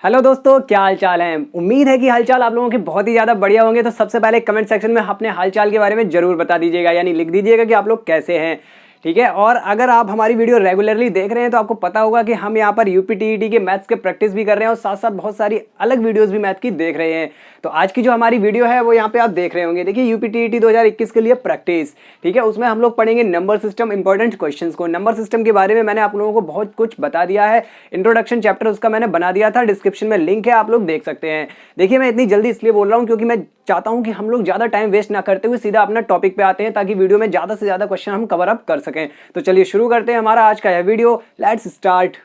Hello दोस्तों, क्या हाल चाल है। उम्मीद है कि हालचाल आप लोगों के बहुत ही ज़्यादा बढ़िया होंगे। तो सबसे पहले कमेंट सेक्शन में अपने हालचाल के बारे में जरूर बता दीजिएगा, यानी लिख दीजिएगा कि आप लोग कैसे हैं। ठीक है। और अगर आप हमारी वीडियो रेगुलरली देख रहे हैं तो आपको पता होगा कि हम यहाँ पर यूपीटीईटी के मैथ्स के प्रैक्टिस भी कर रहे हैं और साथ साथ बहुत सारी अलग वीडियोस भी मैथ की देख रहे हैं। तो आज की जो हमारी वीडियो है वो यहाँ पे आप देख रहे होंगे। देखिए, यूपीटीईटी 2021 के लिए प्रैक्टिस। ठीक है, उसमें हम लोग पढ़ेंगे नंबर सिस्टम, इंपॉर्टेंट क्वेश्चंस को। नंबर सिस्टम के बारे में मैंने आप लोगों को बहुत कुछ बता दिया है। इंट्रोडक्शन चैप्टर उसका मैंने बना दिया था, डिस्क्रिप्शन में लिंक है, आप लोग देख सकते हैं। देखिए, मैं इतनी जल्दी इसलिए बोल रहा हूँ क्योंकि मैं चाहता हूं कि हम लोग ज्यादा टाइम वेस्ट ना करते हुए सीधा अपना टॉपिक पे आते हैं, ताकि वीडियो में ज्यादा से ज्यादा क्वेश्चन हम कवर अप कर सकें। तो चलिए शुरू करते हैं हमारा आज का यह वीडियो। Let's start.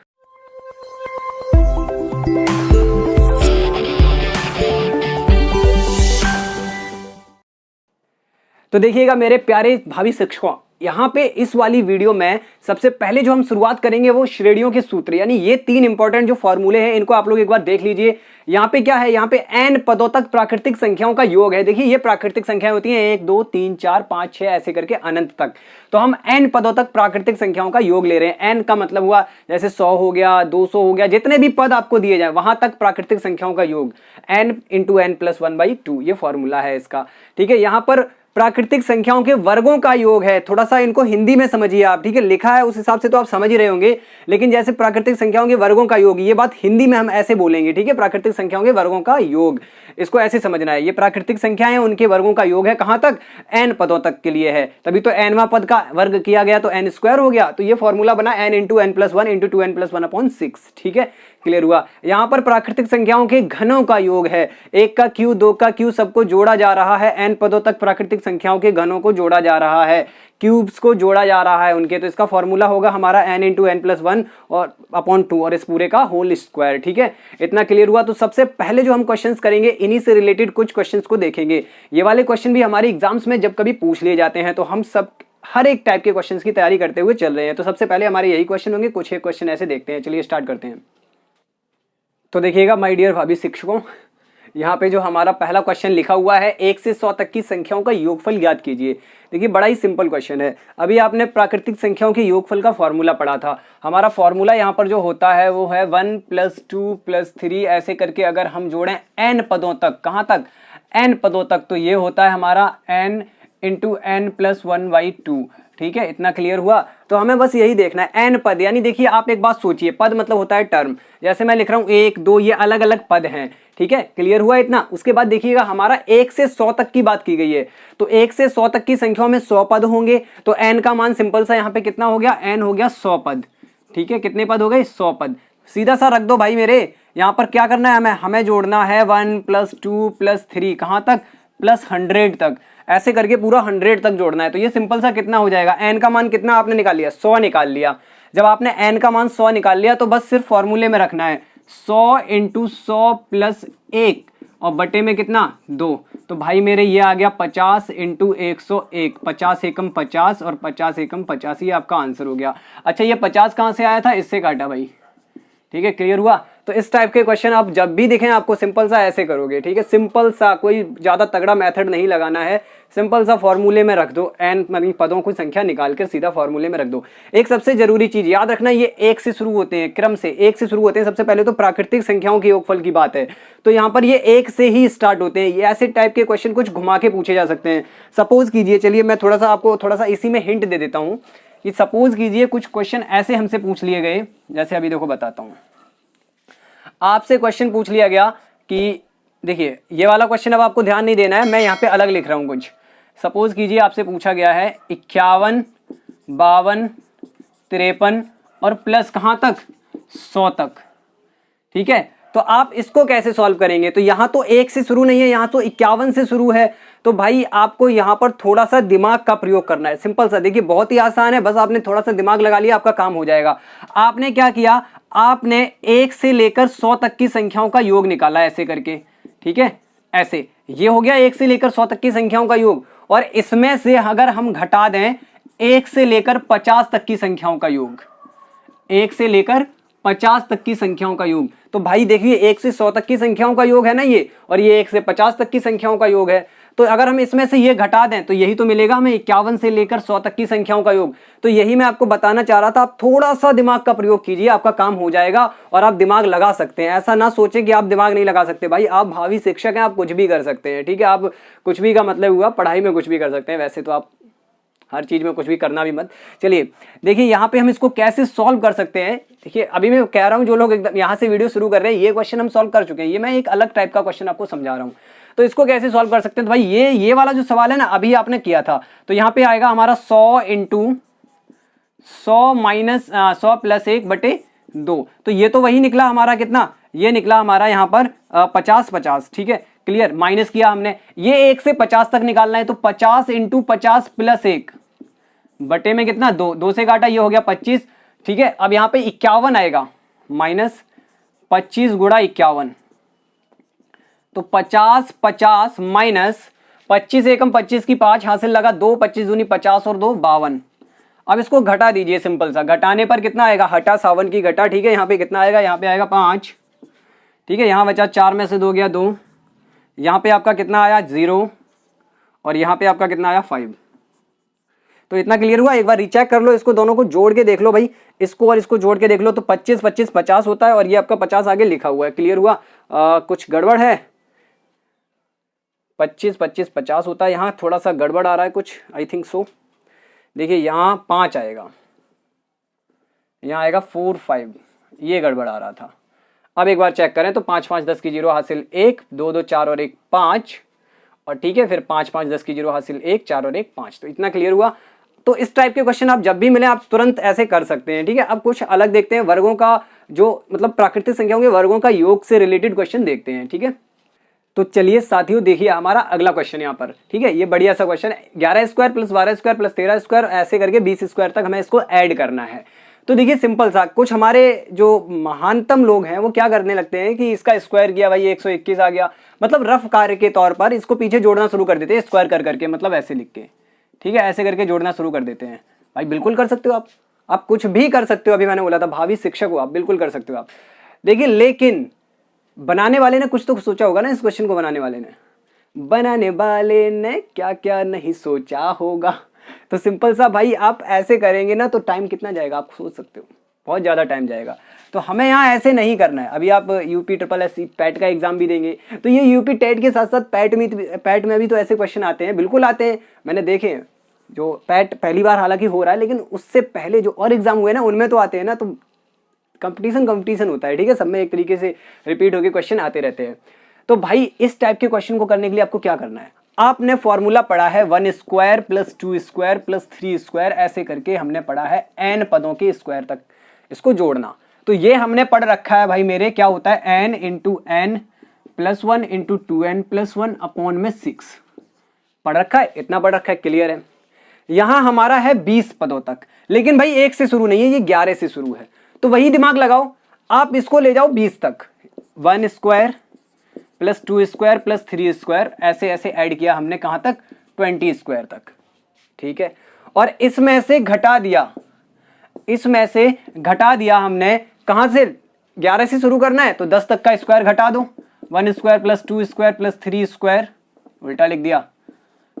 तो देखिएगा मेरे प्यारे भावी शिक्षकों, यहाँ पे इस वाली वीडियो में सबसे पहले जो हम शुरुआत करेंगे वो श्रेणियों के सूत्र, यानी ये तीन इंपॉर्टेंट जो फॉर्मूले हैं इनको आप लोग एक बार देख लीजिए। यहाँ पे क्या है, यहाँ पे n पदों तक प्राकृतिक संख्याओं का योग है। देखिए, ये प्राकृतिक संख्याएं होती हैं 1 2 3 4 5 6 ऐसे करके अनंत तक। तो हम n पदों तक प्राकृतिक संख्याओं का योग ले रहे हैं। n का मतलब हुआ जैसे 100 हो गया, 200 हो गया, जितने भी पद आपको दिए जाए वहां तक प्राकृतिक संख्याओं का योग n × n + 1/2, ये फॉर्मूला है इसका। ठीक है, यहाँ पर प्राकृतिक संख्याओं के वर्गों का योग है। थोड़ा सा इनको हिंदी में समझिए आप। ठीक है, लिखा है उस हिसाब से तो आप समझ ही रहे होंगे, लेकिन जैसे प्राकृतिक संख्याओं के वर्गों का योग, ये बात हिंदी में हम ऐसे बोलेंगे। ठीक है, प्राकृतिक संख्याओं के वर्गों का योग, इसको ऐसे समझना है। ये प्राकृतिक संख्याएं हैं, उनके वर्गों का योग है कहां तक, n पदों तक के लिए है। तभी तो nवां पद का वर्ग किया गया तो n² हो गया। तो ये फॉर्मूला बना n × n + 1 × 2n + 1/6। ठीक है, क्लियर हुआ। यहां पर प्राकृतिक संख्याओं के घनों का योग है। 1 का क्यू, 2 का क्यू, सबको जोड़ा जा रहा है। n पदों तक प्राकृतिक संख्याओं के घनों को जोड़ा जा रहा है, क्यूब्स को जोड़ा जा रहा है उनके। तो इसका फॉर्मूला होगा हमारा n × n + 1 और /2 और इस पूरे का होल स्क्वायर। ठीक है, इतना क्लियर हुआ। तो सबसे पहले जो हम क्वेश्चंस करेंगे इन्हीं से रिलेटेड कुछ क्वेश्चंस को देखेंगे। ये वाले क्वेश्चन भी हमारे एग्जाम्स में जब कभी पूछ लिए जाते हैं तो हम सब हर एक टाइप के क्वेश्चंस की तैयारी करते हुए चल रहे हैं। तो सबसे पहले हमारे यही क्वेश्चन होंगे, कुछ एक क्वेश्चन ऐसे देखते हैं। चलिए स्टार्ट करते हैं। तो देखिएगा माय डियर भाभी शिक्षकों, यहाँ पे जो हमारा पहला क्वेश्चन लिखा हुआ है, 1 से 100 तक की संख्याओं का योगफल ज्ञात कीजिए। देखिए, बड़ा ही सिंपल क्वेश्चन है। अभी आपने प्राकृतिक संख्याओं के योगफल का फॉर्मूला पढ़ा था। हमारा फॉर्मूला यहाँ पर जो होता है वो है 1 + 2 + 3 ऐसे करके अगर हम जोड़ें n पदों तक, कहाँ तक, n पदों तक, तो ये होता है हमारा n × n + 1/2। ठीक है, इतना क्लियर हुआ। तो हमें बस यही देखना है n पद, यानी देखिए आप एक बात सोचिए, पद मतलब होता है टर्म। जैसे मैं लिख रहा हूँ 1 2, ये अलग अलग पद हैं। ठीक है, क्लियर हुआ इतना। उसके बाद देखिएगा हमारा 1 से 100 तक की बात की गई है। तो 1 से 100 तक की संख्याओं में 100 पद होंगे। तो n का मान सिंपल सा यहाँ पे कितना हो गया, n हो गया 100 पद। ठीक है, कितने पद हो गए, 100 पद। सीधा सा रख दो भाई मेरे। यहाँ पर क्या करना है, हमें जोड़ना है 1 + 2 + 3, कहाँ तक, +100 तक। ऐसे करके पूरा 100 तक जोड़ना है। तो ये सिंपल सा कितना हो जाएगा, n का मान कितना आपने निकाल लिया, 100 निकाल लिया। जब आपने n का मान 100 निकाल लिया तो बस सिर्फ फॉर्मूले में रखना है 100 × 100 + 1 और बटे में कितना, 2। तो भाई मेरे ये आ गया 50 × 101, 50 एकम 50 और 50 एकम 50, ये आपका आंसर हो गया। अच्छा, ये 50 कहाँ से आया था, इससे काटा भाई। ठीक है, क्लियर हुआ। तो इस टाइप के क्वेश्चन आप जब भी देखें आपको सिंपल सा ऐसे करोगे। ठीक है, सिंपल सा, कोई ज्यादा तगड़ा मेथड नहीं लगाना है। सिंपल सा फॉर्मूले में रख दो, n मतलब पदों की संख्या निकाल कर सीधा फॉर्मूले में रख दो। एक सबसे जरूरी चीज याद रखना, ये 1 से शुरू होते हैं, क्रम से 1 से शुरू होते हैं। सबसे पहले तो प्राकृतिक संख्याओं के योगफल की बात है, तो यहाँ पर ये 1 से ही स्टार्ट होते हैं। ये ऐसे टाइप के क्वेश्चन कुछ घुमा के पूछे जा सकते हैं। सपोज कीजिए, चलिए मैं थोड़ा सा आपको थोड़ा सा इसी में हिंट दे देता हूँ कि सपोज कीजिए कुछ क्वेश्चन ऐसे हमसे पूछ लिए गए। जैसे अभी देखो बताता हूँ, आपसे क्वेश्चन पूछ लिया गया कि देखिए ये वाला क्वेश्चन अब आपको ध्यान नहीं देना है, मैं यहाँ पे अलग लिख रहा हूँ कुछ। सपोज कीजिए आपसे पूछा गया है 51 52 53 और प्लस कहाँ तक, 100 तक। ठीक है, तो आप इसको कैसे सॉल्व करेंगे। तो यहाँ तो 1 से शुरू नहीं है, यहाँ तो 51 से शुरू है। तो भाई आपको यहाँ पर थोड़ा सा दिमाग का प्रयोग करना है। सिंपल सा, देखिए बहुत ही आसान है, बस आपने थोड़ा सा दिमाग लगा लिया, आपका काम हो जाएगा। आपने क्या किया, आपने 1 से लेकर 100 तक की संख्याओं का योग निकाला ऐसे करके। ठीक है, ऐसे ये हो गया 1 से लेकर 100 तक की संख्याओं का योग। और इसमें से अगर हम घटा दें 1 से लेकर 50 तक की संख्याओं का योग, 1 से लेकर 50 तक की संख्याओं का योग, तो भाई देखिए 1 से 100 तक की संख्याओं का योग है ना ये, और ये 1 से 50 तक की संख्याओं का योग है। तो अगर हम इसमें से ये घटा दें तो यही तो मिलेगा हमें 51 से लेकर 100 तक की संख्याओं का योग। तो यही मैं आपको बताना चाह रहा था, आप थोड़ा सा दिमाग का प्रयोग कीजिए, आपका काम हो जाएगा और आप दिमाग लगा सकते हैं। ऐसा ना सोचें कि आप दिमाग नहीं लगा सकते, भाई आप भावी शिक्षक हैं, आप कुछ भी कर सकते हैं, ठीक है। आप कुछ भी का मतलब हुआ पढ़ाई में कुछ भी कर सकते हैं, वैसे तो आप हर चीज में कुछ भी करना भी मत। चलिए देखिए यहाँ पे हम इसको कैसे सॉल्व कर सकते हैं। देखिए अभी मैं कह रहा हूँ जो लोग एकदम यहाँ से वीडियो शुरू कर रहे हैं, ये क्वेश्चन हम सॉल्व कर चुके हैं, ये मैं एक अलग टाइप का क्वेश्चन आपको समझा रहा हूँ। तो इसको कैसे सॉल्व कर सकते हैं, तो भाई ये वाला जो सवाल है ना अभी आपने किया था, तो यहाँ पे आएगा हमारा 100 इंटू 100 माइनस 100 प्लस 1/2। तो ये तो वही निकला हमारा, कितना ये निकला हमारा यहाँ पर 50-50, ठीक है, क्लियर। माइनस किया हमने, ये 1 से 50 तक निकालना है, तो 50 इंटू 50 प्लस 1 बटे में कितना 2 से काटा, ये हो गया 25, ठीक है। अब यहाँ पे 51 आएगा, माइनस 25 गुणा 51, तो 50 माइनस 25 एकम 25 की 5 हासिल लगा 2, 25 दूनी 50 और 2 52। अब इसको घटा दीजिए, सिंपल सा, घटाने पर कितना आएगा, हटा 57 की घटा, ठीक है। यहाँ पे कितना आएगा, यहाँ पे आएगा 5, ठीक है। यहाँ बचा 4 में से 2 गया 2, यहाँ पे आपका कितना आया 0 और यहाँ पे आपका कितना आया 5। तो इतना क्लियर हुआ। एक बार रीचेक कर लो, इसको दोनों को जोड़ के देख लो भाई, इसको और इसको जोड़ के देख लो, तो 25 25 50 होता है और ये आपका 50 आगे लिखा हुआ है। क्लियर हुआ, कुछ गड़बड़ है, 25 25 50 होता है, यहाँ थोड़ा सा गड़बड़ आ रहा है कुछ, आई थिंक सो। देखिए यहाँ 5 आएगा, यहाँ आएगा 4 5, ये गड़बड़ आ रहा था। अब एक बार चेक करें तो 5 5 10 की 0 हासिल 1, 2 2 4 और 1 5, और ठीक है, फिर 5 5 10 की 0 हासिल 1, 4 और 1 5। तो इतना क्लियर हुआ। तो इस टाइप के क्वेश्चन आप जब भी मिले आप तुरंत ऐसे कर सकते हैं, ठीक है। अब कुछ अलग देखते हैं, वर्गों का जो मतलब प्राकृतिक संख्याओं के वर्गों का योग से रिलेटेड क्वेश्चन देखते हैं, ठीक है। तो चलिए साथियों देखिए हमारा अगला क्वेश्चन यहाँ पर, ठीक है। ये बढ़िया सा क्वेश्चन है, 11 square plus 12 square plus 13 square ऐसे करके 20 स्क्वायर तक हमें इसको ऐड करना है। तो देखिए सिंपल सा, कुछ हमारे जो महानतम लोग हैं वो क्या करने लगते हैं कि इसका स्क्वायर किया भाई 121 आ गया, मतलब रफ कार्य के तौर पर इसको पीछे जोड़ना शुरू कर देते हैं, स्क्वायर कर करके, मतलब ऐसे लिख के, ठीक है, ऐसे करके जोड़ना शुरू कर देते हैं। भाई बिल्कुल कर सकते हो आप कुछ भी कर सकते हो। अभी मैंने बोला था भावी शिक्षक हो आप, बिल्कुल कर सकते हो आप। देखिए लेकिन बनाने वाले ने कुछ तो सोचा होगा ना, इस क्वेश्चन को बनाने वाले ने क्या क्या नहीं सोचा होगा। तो सिंपल सा भाई आप ऐसे करेंगे ना तो टाइम कितना जाएगा आप सोच सकते हो, बहुत ज़्यादा टाइम जाएगा। तो हमें यहाँ ऐसे नहीं करना है। अभी आप यूपी SSS पैट का एग्जाम भी देंगे, तो ये यूपी टेट के साथ साथ पैट में भी तो ऐसे क्वेश्चन आते हैं, बिल्कुल आते हैं, मैंने देखे। जो पैट पहली बार हालांकि हो रहा है, लेकिन उससे पहले जो और एग्जाम हुए ना उनमें तो आते हैं ना। तो कंपटीशन होता है, ठीक है, सब में एक तरीके से रिपीट होकर क्वेश्चन आते रहते हैं। तो भाई इस टाइप के क्वेश्चन को करने के लिए आपको क्या करना है, आपने फॉर्मूला पढ़ा है 1 square plus 2 square plus 3 square, ऐसे करके हमने पढ़ा है n पदों के स्क्वायर तक इसको जोड़ना। तो ये हमने पढ़ रखा है भाई मेरे, क्या होता है n into n plus 1 into 2n plus 1 upon में 6 पढ़ रखा है, इतना पढ़ रखा है, क्लियर है। यहां हमारा है 20 पदों तक, लेकिन भाई 1 से शुरू नहीं है, ये 11 से शुरू है। तो वही दिमाग लगाओ, आप इसको ले जाओ 20 तक, 1 square plus 2 square plus 3 square, ऐसे ऐसे ऐड किया हमने कहां तक, 20 स्क्वायर तक, ठीक है। और इसमें से घटा दिया हमने कहां से, 11 से शुरू करना है तो 10 तक का स्क्वायर घटा दो, 1 square plus 2 square plus 3 square, उल्टा लिख दिया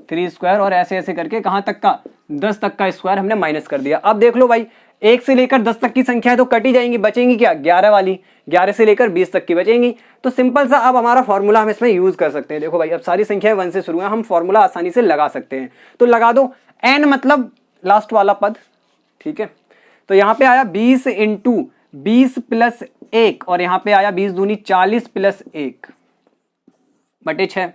3 स्क्वायर, और ऐसे ऐसे करके कहां तक का, 10 तक का स्क्वायर हमने माइनस कर दिया। अब देख लो भाई 1 से लेकर 10 तक की संख्या है तो कटी जाएंगी, बचेंगी क्या, 11 वाली, 11 से लेकर 20 तक की बचेंगी। तो सिंपल सा अब हमारा फॉर्मूला हम इसमें यूज कर सकते हैं। देखो भाई अब सारी संख्याएं 1 से शुरू है, हम फॉर्मूला आसानी से लगा सकते हैं। तो लगा दो, n मतलब लास्ट वाला पद, ठीक है। तो यहाँ पे आया 20 इंटू 20 प्लस 1, और यहाँ पे आया 20 दूनी 40 प्लस 1 बटे 6।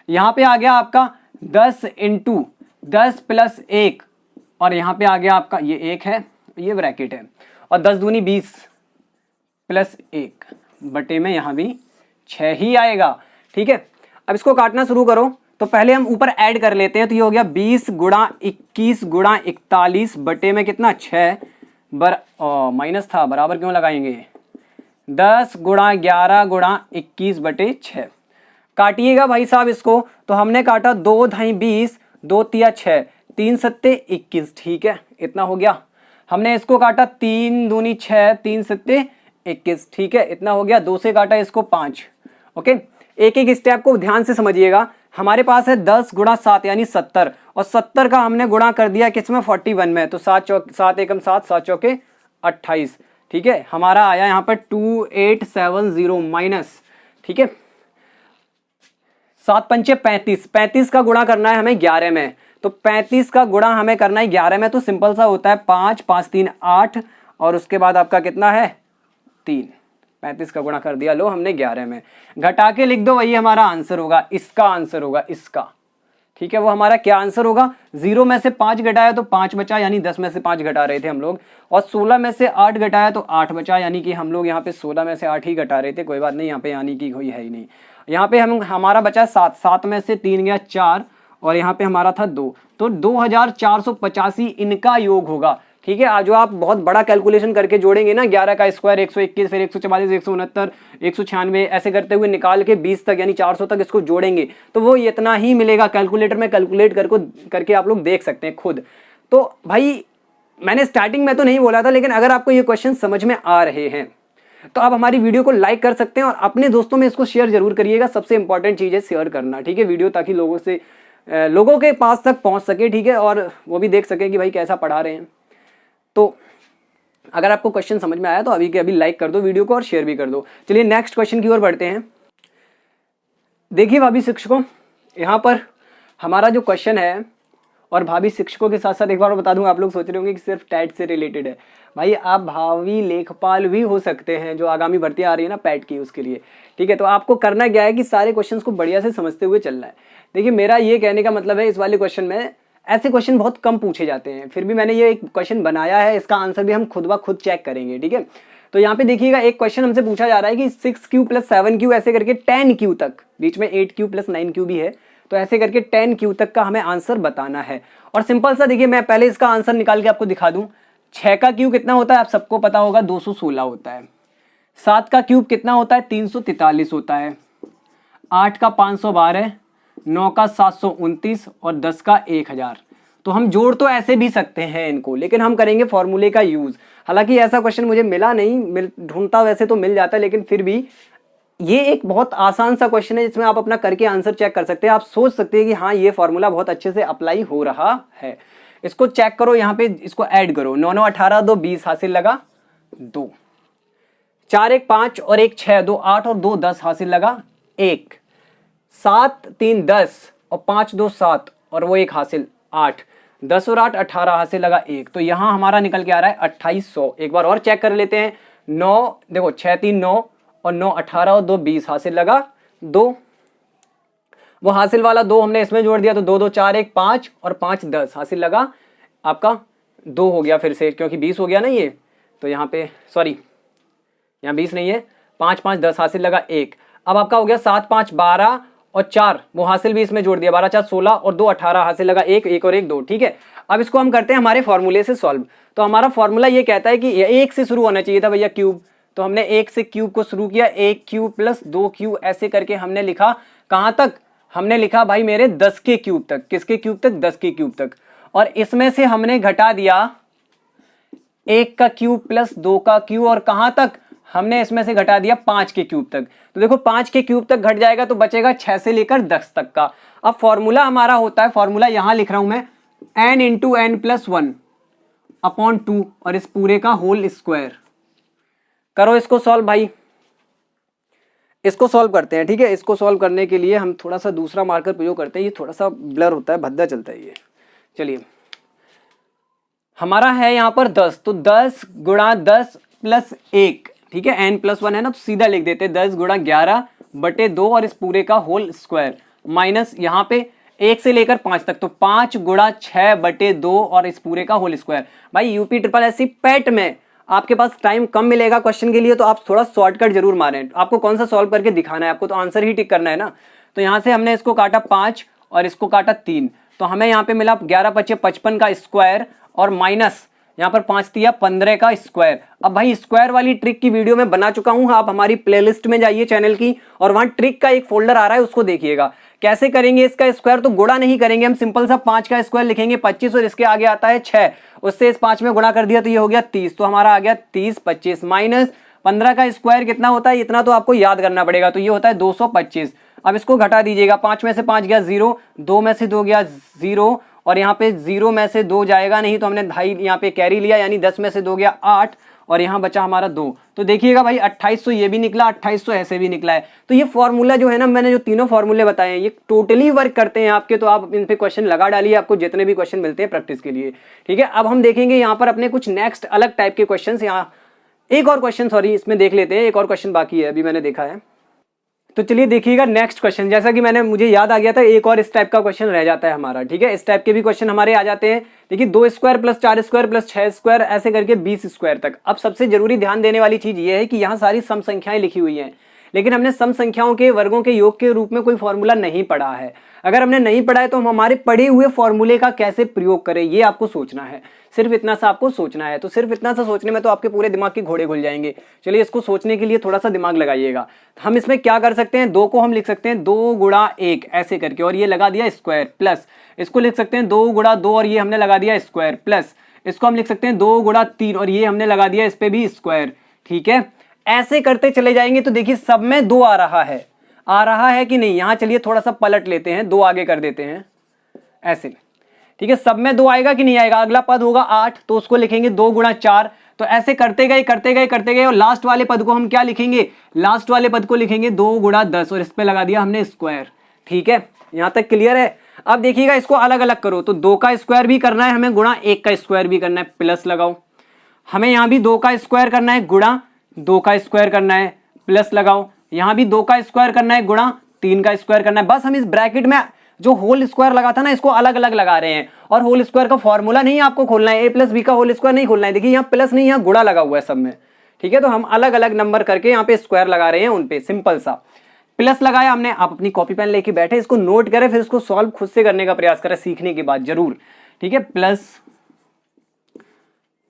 यहाँ पे आ गया आपका 10 इंटू 10 प्लस 1, और यहाँ पे आ गया आपका ये 1 है, ये ब्रैकेट है, और 10 दूनी 20 प्लस 1 बटे में यहाँ भी 6 ही आएगा, ठीक है। अब इसको काटना शुरू करो, तो पहले हम ऊपर ऐड कर लेते हैं। तो ये हो गया 20 गुणा 21 गुणा 41 बटे में कितना 6 माइनस था, बराबर क्यों लगाएंगे, 10 गुणा 11 गुणा 21 बटे 6। काटिएगा भाई साहब इसको, तो हमने काटा 2 ढाई 20, 2 तिया 6, 3 सत्ते 21, ठीक है, इतना हो गया। हमने इसको काटा 3 दूनी 6, 3 सत्ते 21, ठीक है, इतना हो गया। 2 से काटा इसको 5, ओके। एक एक स्टेप को ध्यान से समझिएगा, हमारे पास है 10 गुणा 7 यानी 70, और 70 का हमने गुणा कर दिया किसमें 41 में, तो 7 एकम 7, 7 चौके 28, ठीक है। हमारा आया यहाँ पर 2870 माइनस, ठीक है, 7 पंचे 35, 35 का गुणा करना है हमें 11 में, तो 35 का गुणा हमें करना है 11 में, तो सिंपल सा होता है 5, 5 3 8, और उसके बाद आपका कितना है 3, 35 का गुणा कर दिया, लो हमने 11 में, घटा के लिख दो, वही हमारा आंसर होगा, इसका आंसर होगा इसका, ठीक है। वो हमारा क्या आंसर होगा, 0 में से 5 घटाया तो 5 बचा, यानी 10 में से 5 घटा रहे थे हम लोग, और 16 में से 8 घटाया तो 8 बचा, यानी कि हम लोग यहाँ पे 16 में से 8 ही घटा रहे थे, कोई बात नहीं, यहाँ पे यानी कि कोई है ही नहीं। यहाँ पे हमारा बचा 7, 7 में से 3 गया 4, और यहाँ पे हमारा था 2, तो 2485 इनका योग होगा, ठीक है। आज जो आप बहुत बड़ा कैलकुलेशन करके जोड़ेंगे ना, 11 का स्क्वायर 121, फिर 144, 169, 196 ऐसे करते हुए निकाल के 20 तक यानी 400 तक इसको जोड़ेंगे, तो वो इतना ही मिलेगा। कैलकुलेटर में कैलकुलेट करके आप लोग देख सकते हैं खुद। तो भाई मैंने स्टार्टिंग में तो नहीं बोला था, लेकिन अगर आपको ये क्वेश्चन समझ में आ रहे हैं तो आप हमारी वीडियो को लाइक कर सकते हैं, और अपने दोस्तों में इसको शेयर जरूर करिएगा। सबसे इंपॉर्टेंट चीज़ है शेयर करना, ठीक है, वीडियो, ताकि लोगों के पास तक पहुंच सके, ठीक है, और वो भी देख सके कि भाई कैसा पढ़ा रहे हैं। तो अगर आपको क्वेश्चन समझ में आया तो अभी के अभी लाइक कर दो वीडियो को और शेयर भी कर दो। चलिए नेक्स्ट क्वेश्चन की ओर बढ़ते हैं। देखिए भाभी शिक्षकों, यहाँ पर हमारा जो क्वेश्चन है, और भाभी शिक्षकों के साथ साथ एक बार बता दूं, आप लोग सोच रहे होंगे कि सिर्फ टैट से रिलेटेड है, भाई आप भावी लेखपाल भी हो सकते हैं, जो आगामी भर्ती आ रही है ना पैट की, उसके लिए, ठीक है। तो आपको करना क्या है कि सारे क्वेश्चंस को बढ़िया से समझते हुए चलना है। देखिए मेरा ये कहने का मतलब है, इस वाले क्वेश्चन में ऐसे क्वेश्चन बहुत कम पूछे जाते हैं, फिर भी मैंने ये एक क्वेश्चन बनाया है, इसका आंसर भी हम खुद ब खुद चेक करेंगे, ठीक है। तो यहाँ पे देखिएगा एक क्वेश्चन हमसे पूछा जा रहा है कि 6Q + 7Q ऐसे करके 10Q तक, बीच में 8Q + 9Q भी है, तो ऐसे करके 10Q तक का हमें आंसर बताना है। और सिंपल सा देखिए, मैं पहले इसका आंसर निकाल के आपको दिखा दूं। 6 का क्यूब कितना होता है आप सबको पता होगा, 216 होता है। 7 का क्यूब कितना होता है, 343 होता है। 8 का 512, 9 का 729, और 10 का 1000। तो हम जोड़ तो ऐसे भी सकते हैं इनको, लेकिन हम करेंगे फॉर्मूले का यूज। हालांकि ऐसा क्वेश्चन मुझे मिला नहीं, ढूंढता वैसे तो मिल जाता है, लेकिन फिर भी ये एक बहुत आसान सा क्वेश्चन है, जिसमें आप अपना करके आंसर चेक कर सकते हैं। आप सोच सकते हैं कि हाँ ये फॉर्मूला बहुत अच्छे से अप्लाई हो रहा है। इसको चेक करो, यहाँ पे इसको ऐड करो, 9 9 18, 2 20 हासिल लगा 2, 4 1 5 और 1 6, 2 8 और 2 10 हासिल लगा 1, 7 3 10 और 5 2 7 और वो 1 हासिल 8, 10 और 8 18 हासिल लगा 1। तो यहां हमारा निकल के आ रहा है 2800। एक बार और चेक कर लेते हैं। 9 देखो 6 3 9 और 9 18 और 2 20 हासिल लगा 2, वो हासिल वाला 2 हमने इसमें जोड़ दिया, तो 2 2 4 1 5 और 5 10 हासिल लगा आपका 2 हो गया फिर से, क्योंकि 20 हो गया ना ये, तो यहाँ पे सॉरी यहाँ 20 नहीं है, 5 5 10 हासिल लगा 1। अब आपका हो गया 7 5 12 और 4, वो हासिल भी इसमें जोड़ दिया, 12 4 16 और 2 18 हासिल लगा 1 1 और 1 2, ठीक है। अब इसको हम करते हैं हमारे फॉर्मूले से सॉल्व। तो हमारा फॉर्मूला ये कहता है कि 1 से शुरू होना चाहिए था भैया क्यूब, तो हमने 1 से क्यूब को शुरू किया, 1 क्यूब + 2 क्यूब ऐसे करके हमने लिखा कहां तक, हमने लिखा भाई मेरे 10 के क्यूब तक। किसके क्यूब तक, 10 के क्यूब तक। और इसमें से हमने घटा दिया 1 का क्यूब + 2 का क्यूब, और कहां तक, हमने इसमें से घटा दिया 5 के क्यूब तक। तो देखो 5 के क्यूब तक घट जाएगा तो बचेगा 6 से लेकर 10 तक का। अब फॉर्मूला हमारा होता है, फॉर्मूला यहां लिख रहा हूं मैं, n × n + 1/2 और इस पूरे का होल स्क्वायर। करो इसको सॉल्व भाई, इसको सॉल्व करते हैं, ठीक है। इसको सॉल्व करने के लिए हम थोड़ा सा दूसरा मार्कर प्रयोग करते हैं, ये थोड़ा सा ब्लर होता है, भद्दा चलता है ये। चलिए हमारा है यहाँ पर 10, तो 10 × 10 + 1, ठीक है, n + 1 है ना, तो सीधा लिख देते हैं 10 × 11/2 और इस पूरे का होल स्क्वायर, माइनस यहाँ पे 1 से लेकर 5 तक, तो 5 × 6/2 और इस पूरे का होल स्क्वायर। भाई UPSSC पैट में आपके पास टाइम कम मिलेगा क्वेश्चन के लिए, तो आप थोड़ा शॉर्टकट जरूर मारें। आपको कौन सा सॉल्व करके दिखाना है, आपको तो आंसर ही टिक करना है ना। तो यहाँ से हमने इसको काटा 5 और इसको काटा 3, तो हमें यहाँ पे मिला 11 × 5 = 55 का स्क्वायर, और माइनस यहाँ पर 5 × 3 = 15 का स्क्वायर। अब भाई स्क्वायर वाली ट्रिक की वीडियो में बना चुका हूँ, आप हमारी प्लेलिस्ट में जाइए चैनल की, और वहां ट्रिक का एक फोल्डर आ रहा है, उसको देखिएगा। कैसे करेंगे इसका स्क्वायर, तो गुणा नहीं करेंगे हम, सिंपल सा 5 का स्क्वायर लिखेंगे 25, और इसके आगे आता है 6, उससे इस 5 में गुणा कर दिया तो ये हो गया 30, तो हमारा आ गया 30 25 माइनस 15 का स्क्वायर कितना होता है, इतना तो आपको याद करना पड़ेगा, तो ये होता है 225। अब इसको घटा दीजिएगा, 5 में से 5 गया 0, 2 में से 2 गया 0, और यहाँ पे 0 में से 2 जाएगा नहीं तो हमने 2.5 यहाँ पे कैरी लिया, यानी 10 में से 2 गया 8, और यहाँ बचा हमारा 2। तो देखिएगा भाई 2800 ये भी निकला, 2800 ऐसे भी निकला है। तो ये फॉर्मूला जो है ना, मैंने जो तीनों फॉर्मूले बताए हैं ये टोटली वर्क करते हैं आपके, तो आप इन पे क्वेश्चन लगा डालिए, आपको जितने भी क्वेश्चन मिलते हैं प्रैक्टिस के लिए। ठीक है, अब हम देखेंगे यहाँ पर अपने कुछ नेक्स्ट अलग टाइप के क्वेश्चन। यहाँ एक और क्वेश्चन, सॉरी, इसमें देख लेते हैं, एक और क्वेश्चन बाकी है अभी मैंने देखा है। तो चलिए देखिएगा नेक्स्ट क्वेश्चन, जैसा कि मुझे याद आ गया था, एक और इस टाइप का क्वेश्चन रह जाता है हमारा। ठीक है, इस टाइप के भी क्वेश्चन हमारे आ जाते हैं। देखिए 2 square plus 4 square plus 6 square ऐसे करके 20 स्क्वायर तक। अब सबसे जरूरी ध्यान देने वाली चीज ये है कि यहाँ सारी सम संख्याएं लिखी हुई हैं, लेकिन हमने सम संख्याओं के वर्गों के योग के रूप में कोई फॉर्मूला नहीं पढ़ा है। अगर हमने नहीं पढ़ा है तो हम हमारे पढ़े हुए फॉर्मूले का कैसे प्रयोग करें, ये आपको सोचना है। सिर्फ इतना सा आपको सोचना है। तो सिर्फ इतना सा सोचने में तो आपके पूरे दिमाग के घोड़े घुल जाएंगे। चलिए इसको सोचने के लिए थोड़ा सा दिमाग लगाइएगा। हम इसमें क्या कर सकते हैं, 2 को हम लिख सकते हैं 2 गुणा 1 ऐसे करके, और ये लगा दिया स्क्वायर, प्लस इसको लिख सकते हैं 2 गुणा 2 और ये हमने लगा दिया स्क्वायर, प्लस इसको हम लिख सकते हैं 2 गुणा 3 और ये हमने लगा दिया इस पे भी स्क्वायर। ठीक है, ऐसे करते चले जाएंगे। तो देखिए सब में 2 आ रहा है कि नहीं। यहां चलिए थोड़ा सा पलट लेते हैं, 2 आगे कर देते हैं ऐसे। ठीक है, सब में 2 आएगा कि नहीं आएगा। अगला पद होगा 8, तो उसको लिखेंगे 2 गुणा 4। तो ऐसे करते गए और लास्ट वाले पद को हम क्या लिखेंगे, लास्ट वाले पद को लिखेंगे 2 गुणा 10 और इस पे लगा दिया हमने स्क्वायर। ठीक है, यहां तक क्लियर है। अब देखिएगा इसको अलग अलग करो, तो 2 का स्क्वायर भी करना है हमें, गुणा 1 का स्क्वायर भी करना है, प्लस लगाओ। हमें यहां भी 2 का स्क्वायर करना है, गुणा 2 का स्क्वायर करना है, प्लस लगाओ। यहां भी 2 का स्क्वायर करना है, गुणा 3 का स्क्वायर करना है। बस हम इस ब्रैकेट में जो होल स्क्वायर लगा था ना, इसको अलग अलग लगा रहे हैं। और होल स्क्वायर का फॉर्मूला नहीं आपको खोलना है, a प्लस बी का होल स्क्वायर नहीं खोलना है। देखिए यहाँ प्लस नहीं, यहाँ गुणा लगा हुआ है सब में। ठीक है, तो हम अलग अलग नंबर करके यहाँ पे स्क्वायर लगा रहे हैं उन पे, सिंपल सा। प्लस लगाया हमने, आप अपनी कॉपी पेन लेके बैठे, इसको नोट करें, फिर इसको सॉल्व खुद से करने का प्रयास करें सीखने के बाद जरूर। ठीक है, प्लस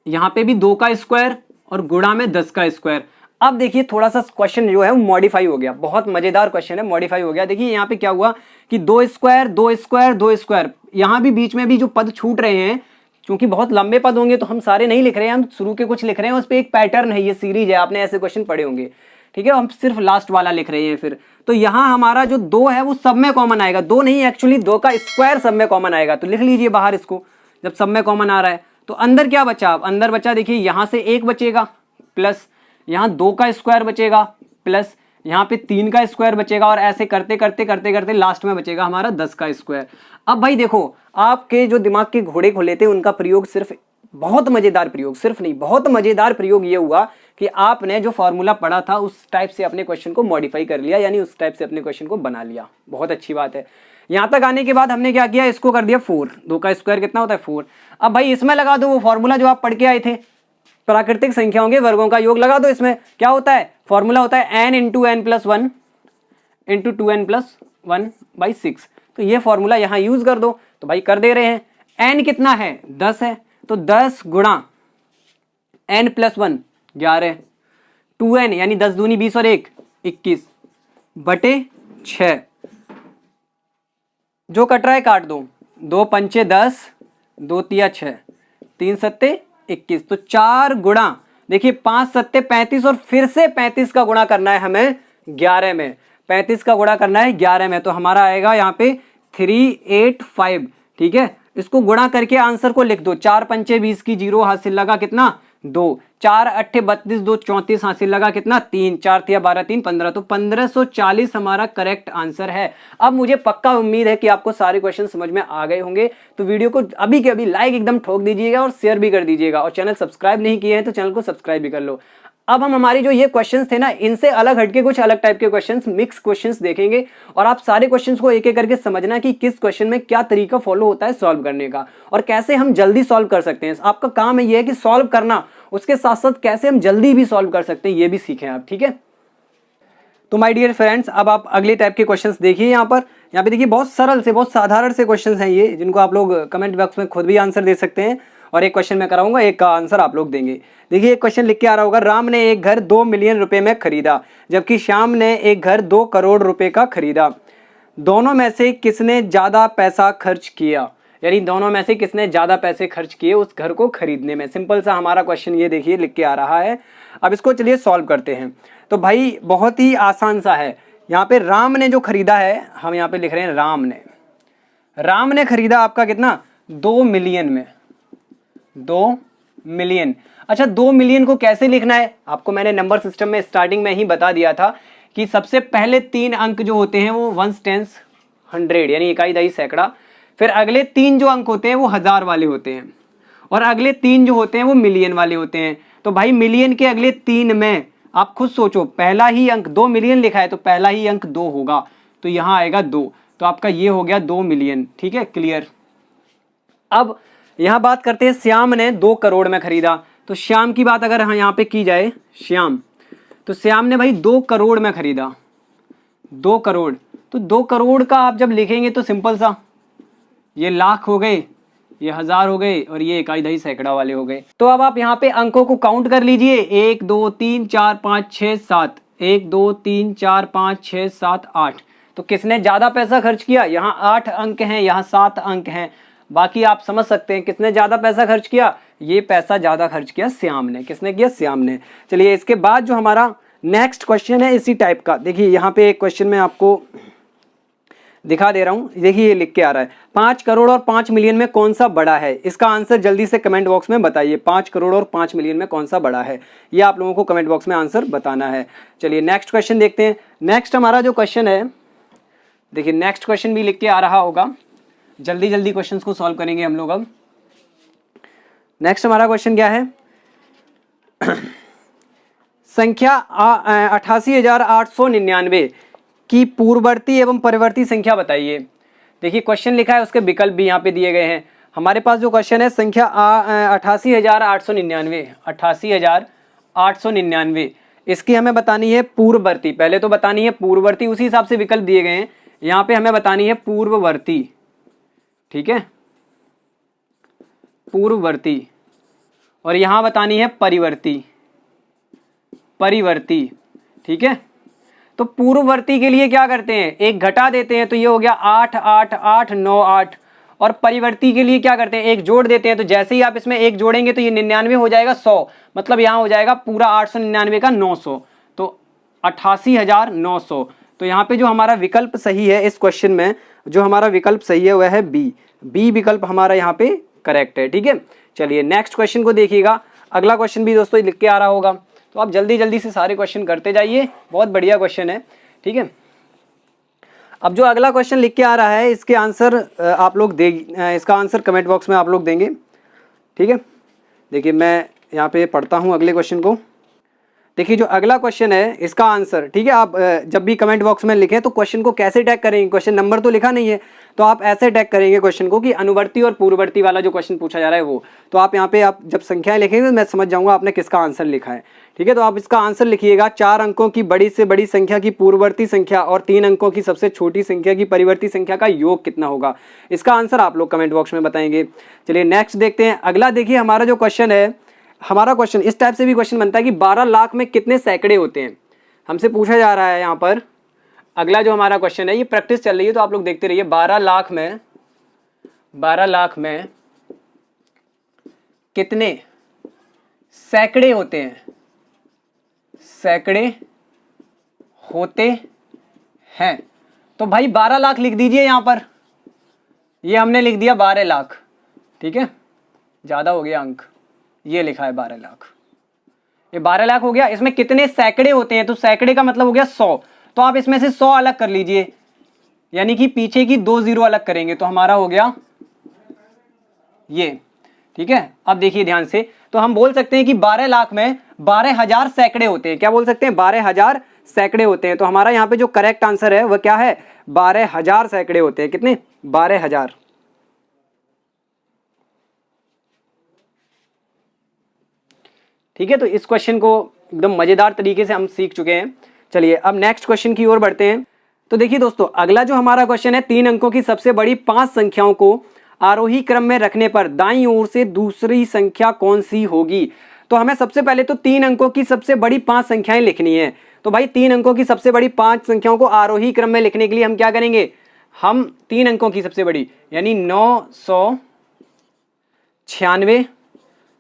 यहाँ पे भी 2 का स्क्वायर और गुणा में 10 का स्क्वायर। अब देखिए थोड़ा सा क्वेश्चन जो है वो मॉडिफाई हो गया, बहुत मजेदार क्वेश्चन है, मॉडिफाई हो गया। देखिए यहाँ पे क्या हुआ कि 2 स्क्वायर 2 स्क्वायर 2 स्क्वायर, यहाँ भी बीच में भी जो पद छूट रहे हैं, क्योंकि बहुत लंबे पद होंगे तो हम सारे नहीं लिख रहे हैं, हम शुरू के कुछ लिख रहे हैं, उस पर एक पैटर्न है, ये सीरीज है, आपने ऐसे क्वेश्चन पढ़े होंगे। ठीक है, हम सिर्फ लास्ट वाला लिख रहे हैं फिर। तो यहाँ हमारा जो 2 है वो सब में कॉमन आएगा, 2 नहीं एक्चुअली 2 का स्क्वायर सब में कॉमन आएगा। तो लिख लीजिए बाहर इसको, जब सब में कॉमन आ रहा है। तो अंदर क्या बचा, अंदर बचा देखिए यहाँ से 1 बचेगा, प्लस यहाँ 2 का स्क्वायर बचेगा, प्लस यहाँ पे 3 का स्क्वायर बचेगा, और ऐसे करते करते लास्ट में बचेगा हमारा 10 का स्क्वायर। अब भाई देखो, आपके जो दिमाग के घोड़े खुले थे उनका प्रयोग सिर्फ बहुत मजेदार प्रयोग, सिर्फ नहीं बहुत मजेदार प्रयोग ये हुआ कि आपने जो फॉर्मूला पढ़ा था उस टाइप से अपने क्वेश्चन को मॉडिफाई कर लिया, यानी उस टाइप से अपने क्वेश्चन को बना लिया। बहुत अच्छी बात है। यहां तक आने के बाद हमने क्या किया, इसको कर दिया 4, 2 का स्क्वायर कितना होता है 4। अब भाई इसमें लगा दो वो फॉर्मूला जो आप पढ़ के आए थे, प्राकृतिक संख्याओं के वर्गों का योग लगा दो। इसमें क्या होता है, फॉर्मूला होता है n into n plus 1 into 2n plus 1 by 6। तो ये फॉर्मूला यहाँ यूज कर दो। तो भाई कर दे रहे हैं, n कितना है 10 है, तो 10 गुणा n प्लस 1 11, 2n यानी 10 दूनी 20 और 1 21 बटे 6। जो कट रहा है काट दो, 2 पंचे 10, 2 तिया 6, 3 सत्ते 21। तो 4 गुणा देखिए 5 सत्ते 35 और फिर से 35 का गुणा करना है हमें 11 में, 35 का गुणा करना है 11 में। तो हमारा आएगा यहाँ पे 385। ठीक है, इसको गुणा करके आंसर को लिख दो। 4 पंचे 20 की 0 हासिल लगा कितना 2, 4 अट्ठे 32, 2 34 हासिल लगा कितना 3, 4 तिया 12, 3 15। तो 1540 हमारा करेक्ट आंसर है। अब मुझे पक्का उम्मीद है कि आपको सारे क्वेश्चन समझ में आ गए होंगे। तो वीडियो को अभी के अभी लाइक एकदम ठोक दीजिएगा और शेयर भी कर दीजिएगा, और चैनल सब्सक्राइब नहीं किए हैं तो चैनल को सब्सक्राइब भी कर लो। अब हम हमारी जो ये क्वेश्चंस थे ना, इनसे अलग हटके कुछ अलग टाइप के क्वेश्चंस, मिक्स क्वेश्चंस देखेंगे, और आप सारे क्वेश्चंस को एक एक करके समझना कि किस क्वेश्चन में क्या तरीका फॉलो होता है सॉल्व करने का, और कैसे हम जल्दी सॉल्व कर सकते हैं। आपका काम ये है कि सॉल्व करना, उसके साथ साथ कैसे हम जल्दी भी सॉल्व कर सकते हैं ये भी सीखें आप। ठीक है, तो माय डियर फ्रेंड्स, अब आप अगले टाइप के क्वेश्चंस देखिए। यहाँ पे देखिए बहुत सरल से, बहुत साधारण से क्वेश्चंस हैं ये, जिनको आप लोग कमेंट बॉक्स में खुद भी आंसर दे सकते हैं, और एक क्वेश्चन मैं कराऊंगा, एक का आंसर आप लोग देंगे। देखिए एक क्वेश्चन लिख के आ रहा होगा, राम ने एक घर 2 मिलियन रुपए में खरीदा, जबकि श्याम ने एक घर 2 करोड़ रुपए का खरीदा। दोनों में से किसने ज्यादा पैसा खर्च किया, यानी दोनों में से किसने ज्यादा पैसे खर्च किए उस घर को खरीदने में। सिंपल सा हमारा क्वेश्चन ये देखिए लिख के आ रहा है। अब इसको चलिए सॉल्व करते हैं। तो भाई बहुत ही आसान सा है। यहाँ पे राम ने जो खरीदा है, हम यहाँ पे लिख रहे हैं राम ने खरीदा आपका कितना, 2 मिलियन में, 2 मिलियन। अच्छा 2 मिलियन को कैसे लिखना है, आपको मैंने नंबर सिस्टम में स्टार्टिंग में ही बता दिया था कि सबसे पहले 3 अंक जो होते हैं वो 1 टेंस 100 यानी इकाई दही सैकड़ा, फिर अगले 3 जो अंक होते हैं वो 1000 वाले होते हैं, और अगले 3 जो होते हैं वो मिलियन वाले होते हैं। तो भाई मिलियन के अगले 3 में आप खुद सोचो, पहला ही अंक 2 मिलियन लिखा है तो पहला ही अंक 2 होगा, तो यहां आएगा 2, तो आपका ये हो गया 2 मिलियन। ठीक है, क्लियर। अब यहां बात करते हैं, श्याम ने 2 करोड़ में खरीदा, तो श्याम की बात अगर यहां पे की जाए, श्याम, तो श्याम ने भाई 2 करोड़ में खरीदा, 2 करोड़, तो 2 करोड़ का आप जब लिखेंगे तो सिंपल सा, ये लाख हो गए, ये 1000 हो गए, और ये इकाई दही सैकड़ा वाले हो गए। तो अब आप यहाँ पे अंकों को काउंट कर लीजिए, 1 2 3 4 5 6 7, 1 2 3 4 5 6 7 8। तो किसने ज्यादा पैसा खर्च किया, यहाँ 8 अंक हैं, यहाँ 7 अंक हैं, बाकी आप समझ सकते हैं किसने ज्यादा पैसा खर्च किया, ये पैसा ज्यादा खर्च किया श्याम ने। किसने किया, श्याम ने। चलिए इसके बाद जो हमारा नेक्स्ट क्वेश्चन है इसी टाइप का, देखिए यहाँ पे एक क्वेश्चन मैं आपको दिखा दे रहा हूं, देखिए ये लिख के आ रहा है, 5 करोड़ और 5 मिलियन में कौन सा बड़ा है, इसका आंसर जल्दी से कमेंट बॉक्स में बताइए, 5 करोड़ और 5 मिलियन में कौन सा बड़ा है, ये आप लोगों को कमेंट बॉक्स में आंसर बताना है। चलिए नेक्स्ट क्वेश्चन देखते हैं। नेक्स्ट हमारा जो क्वेश्चन है, देखिए नेक्स्ट क्वेश्चन भी लिख के आ रहा होगा, जल्दी जल्दी क्वेश्चन को सॉल्व करेंगे हम लोग। अब नेक्स्ट हमारा क्वेश्चन क्या है, संख्या 88,899 की पूर्ववर्ती एवं परिवर्ती संख्या बताइए। देखिए क्वेश्चन लिखा है, उसके विकल्प भी यहाँ पे दिए गए हैं। हमारे पास जो क्वेश्चन है संख्या 88,899, 88,899, इसकी हमें बतानी है पूर्ववर्ती, पहले तो बतानी है पूर्ववर्ती, उसी हिसाब से विकल्प दिए गए हैं। यहाँ पे हमें बतानी है पूर्ववर्ती, ठीक है, पूर्ववर्ती, और यहाँ बतानी है परिवर्ती, परिवर्ती, ठीक है। तो पूर्ववर्ती के लिए क्या करते हैं, एक घटा देते हैं, तो ये हो गया 8 8 8 9 8, और परिवर्ती के लिए क्या करते हैं, एक जोड़ देते हैं, तो जैसे ही आप इसमें एक जोड़ेंगे तो ये 99 हो जाएगा 100, मतलब यहाँ हो जाएगा पूरा 899 का 900, तो 88,900। तो यहाँ पे जो हमारा विकल्प सही है इस क्वेश्चन में, जो हमारा विकल्प सही है वह है बी विकल्प हमारा यहाँ पे करेक्ट है। ठीक है, चलिए नेक्स्ट क्वेश्चन को देखिएगा। अगला क्वेश्चन भी दोस्तों लिख के आ रहा होगा, तो आप जल्दी जल्दी से सारे क्वेश्चन करते जाइए, बहुत बढ़िया क्वेश्चन है। ठीक है, अब जो अगला क्वेश्चन लिख के आ रहा है इसके आंसर आप लोग इसका आंसर कमेंट बॉक्स में आप लोग देंगे। ठीक है, देखिए मैं यहाँ पे पढ़ता हूँ अगले क्वेश्चन को। देखिए जो अगला क्वेश्चन है इसका आंसर, ठीक है, आप जब भी कमेंट बॉक्स में लिखें तो क्वेश्चन को कैसे टैग करेंगे, क्वेश्चन नंबर तो लिखा नहीं है, तो आप ऐसे टैग करेंगे क्वेश्चन को कि अनुवर्ती और पूर्ववर्ती वाला जो क्वेश्चन पूछा जा रहा है वो। तो आप यहाँ पे आप जब संख्याएं लिखेंगे तो मैं समझ जाऊंगा आपने किसका आंसर लिखा है। ठीक है, तो आप इसका आंसर लिखिएगा, 4 अंकों की बड़ी से बड़ी संख्या की पूर्ववर्ती संख्या और 3 अंकों की सबसे छोटी संख्या की परिवर्ती संख्या का योग कितना होगा। इसका आंसर आप लोग कमेंट बॉक्स में बताएंगे। चलिए नेक्स्ट देखते हैं अगला। देखिए हमारा जो क्वेश्चन है, हमारा क्वेश्चन इस टाइप से भी क्वेश्चन बनता है कि 12 लाख में कितने सैकड़े होते हैं, हमसे पूछा जा रहा है यहाँ पर। अगला जो हमारा क्वेश्चन है, ये प्रैक्टिस चल रही है तो आप लोग देखते रहिए। 12 लाख में कितने सैकड़े होते हैं, सैकड़े होते हैं। तो भाई 12 लाख लिख दीजिए यहाँ पर, ये हमने लिख दिया 12 लाख। ठीक है, ज्यादा हो गया अंक, ये लिखा है 12 लाख, ये 12 लाख हो गया। इसमें कितने सैकड़े होते हैं, तो सैकड़े का मतलब हो गया 100, तो आप इसमें से 100 अलग कर लीजिए, यानी कि पीछे की 2 जीरो अलग करेंगे तो हमारा हो गया ये। ठीक है, अब देखिए ध्यान से, तो हम बोल सकते हैं कि 12 लाख में 12,000 सैकड़े होते हैं। क्या बोल सकते हैं, 12,000 सैकड़े होते हैं। तो हमारा यहाँ पे जो करेक्ट आंसर है वह क्या है, 12,000 सैकड़े होते हैं। कितने, 12,000। ठीक है, तो इस क्वेश्चन को एकदम मजेदार तरीके से हम सीख चुके हैं। चलिए अब नेक्स्ट क्वेश्चन की ओर बढ़ते हैं। तो देखिए दोस्तों अगला जो हमारा क्वेश्चन है, 3 अंकों की सबसे बड़ी 5 संख्याओं को आरोही क्रम में रखने पर दाईं ओर से दूसरी संख्या कौन सी होगी। तो हमें सबसे पहले तो 3 अंकों की सबसे बड़ी 5 संख्याएं लिखनी है। तो भाई 3 अंकों की सबसे बड़ी 5 संख्याओं को आरोही क्रम में लिखने के लिए हम क्या करेंगे, हम 3 अंकों की सबसे बड़ी यानी 996,